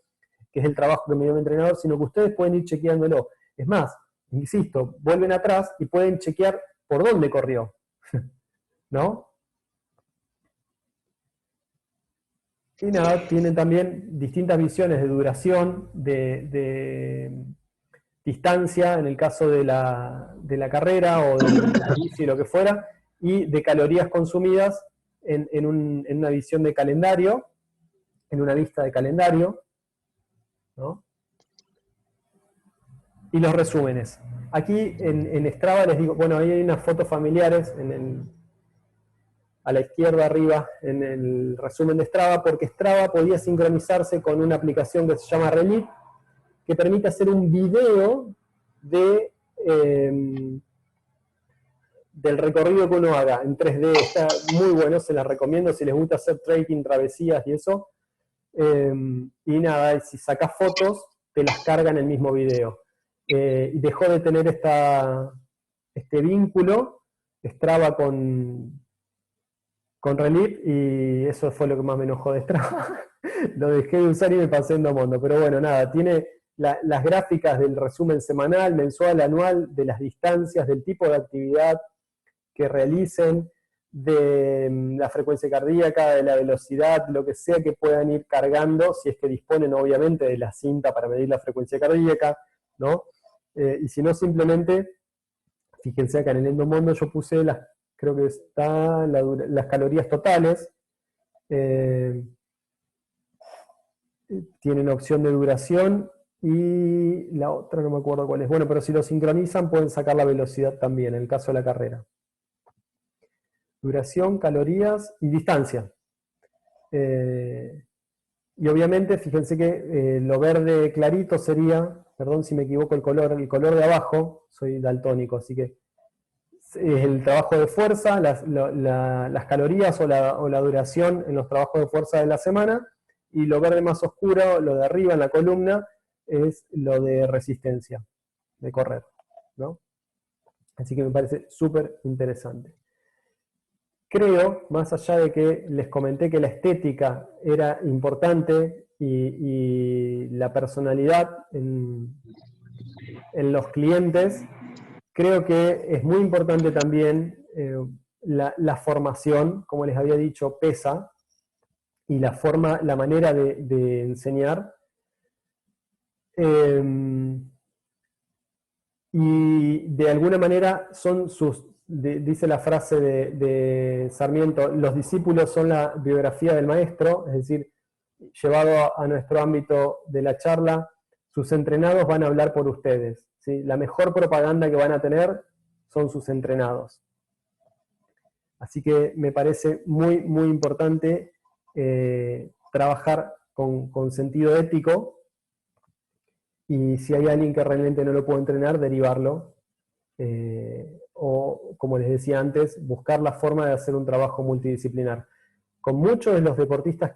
Speaker 1: que es el trabajo que me dio mi entrenador, sino que ustedes pueden ir chequeándolo. Es más, insisto, vuelven atrás y pueden chequear por dónde corrió, ¿no? Y nada, tienen también distintas visiones de duración, de distancia, en el caso de la carrera o de la bici, lo que fuera, y de calorías consumidas en una visión de calendario, en una vista de calendario, ¿no? Y los resúmenes. Aquí en Strava les digo, bueno, ahí hay unas fotos familiares a la izquierda arriba en el resumen de Strava, porque Strava podía sincronizarse con una aplicación que se llama Relief, que permite hacer un video del recorrido que uno haga en 3D. Está muy bueno, se las recomiendo si les gusta hacer trekking, travesías y eso. Y nada, si sacás fotos, te las carga en el mismo video. Y dejó de tener este vínculo Strava con Relief, y eso fue lo que más me enojó de Strava. Lo dejé de usar y me pasé en Endomondo. Pero bueno, nada, tiene las gráficas del resumen semanal, mensual, anual, de las distancias, del tipo de actividad que realicen, de la frecuencia cardíaca, de la velocidad, lo que sea que puedan ir cargando, si es que disponen obviamente de la cinta para medir la frecuencia cardíaca, ¿no? Y si no, simplemente, fíjense acá en el Endomondo yo puse creo que está las calorías totales, tienen opción de duración, y la otra no me acuerdo cuál es. Bueno, pero si lo sincronizan pueden sacar la velocidad también, en el caso de la carrera. Duración, calorías y distancia. Y obviamente, fíjense que lo verde clarito sería, perdón si me equivoco el color de abajo, soy daltónico, así que es el trabajo de fuerza, las calorías o la duración en los trabajos de fuerza de la semana, y lo verde más oscuro, lo de arriba en la columna, es lo de resistencia, de correr, ¿no? Así que me parece súper interesante. creo, más allá de que les comenté que la estética era importante y la personalidad en los clientes, creo que es muy importante también la formación, como les había dicho, pesa, y la manera de enseñar. Y de alguna manera son dice la frase de Sarmiento, los discípulos son la biografía del maestro, es decir, llevado a nuestro ámbito de la charla, sus entrenados van a hablar por ustedes, ¿sí? La mejor propaganda que van a tener son sus entrenados. Así que me parece muy, muy importante trabajar con sentido ético, y si hay alguien que realmente no lo puede entrenar, derivarlo. O, como les decía antes, buscar la forma de hacer un trabajo multidisciplinar. Con muchos de los deportistas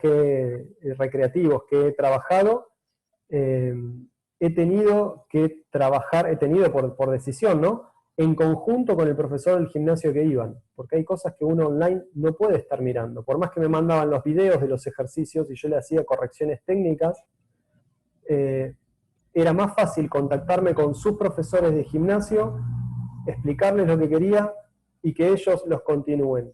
Speaker 1: recreativos que he trabajado, he tenido que trabajar, por decisión, ¿no? En conjunto con el profesor del gimnasio que iban, porque hay cosas que uno online no puede estar mirando. Por más que me mandaban los videos de los ejercicios y yo le hacía correcciones técnicas, era más fácil contactarme con sus profesores de gimnasio, explicarles lo que quería y que ellos los continúen.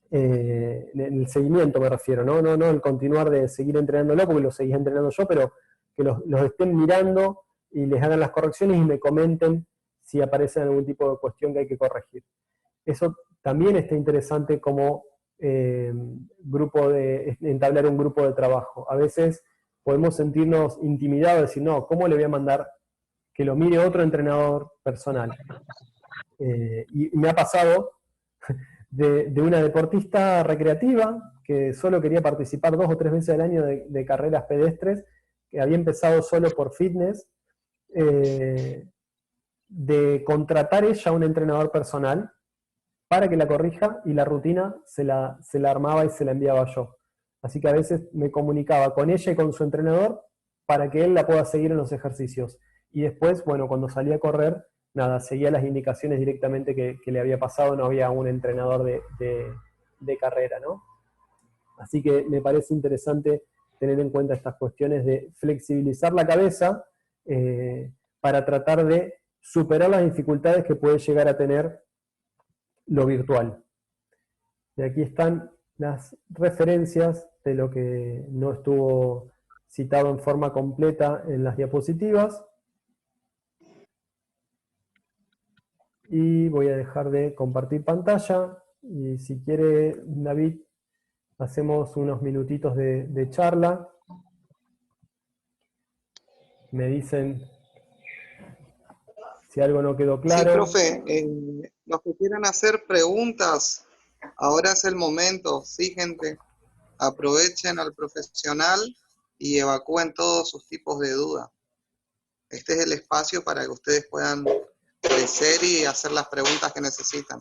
Speaker 1: En el seguimiento me refiero, ¿no? No el continuar de seguir entrenándolo, porque lo seguís entrenando yo, pero que los estén mirando y les hagan las correcciones y me comenten si aparece algún tipo de cuestión que hay que corregir. Eso también está interesante como entablar un grupo de trabajo. A veces podemos sentirnos intimidados, decir, no, ¿cómo le voy a mandar que lo mire otro entrenador personal? Y me ha pasado de una deportista recreativa que solo quería participar 2 o 3 veces al año de carreras pedestres, que había empezado solo por fitness, de contratar ella a un entrenador personal para que la corrija, y la rutina se la armaba y se la enviaba yo. Así que a veces me comunicaba con ella y con su entrenador para que él la pueda seguir en los ejercicios. Y después, bueno, cuando salía a correr, nada, seguía las indicaciones directamente que le había pasado, no había un entrenador de carrera, ¿no? Así que me parece interesante tener en cuenta estas cuestiones de flexibilizar la cabeza para tratar de superar las dificultades que puede llegar a tener lo virtual. Y aquí están las referencias de lo que no estuvo citado en forma completa en las diapositivas. Y voy a dejar de compartir pantalla. Y si quiere, David, hacemos unos minutitos de charla. Me dicen si algo no quedó claro.
Speaker 2: Sí, profe, los que quieran hacer preguntas, ahora es el momento. Sí, gente, aprovechen al profesional y evacúen todos sus tipos de dudas. Este es el espacio para que ustedes puedan crecer y hacer las preguntas que necesitan.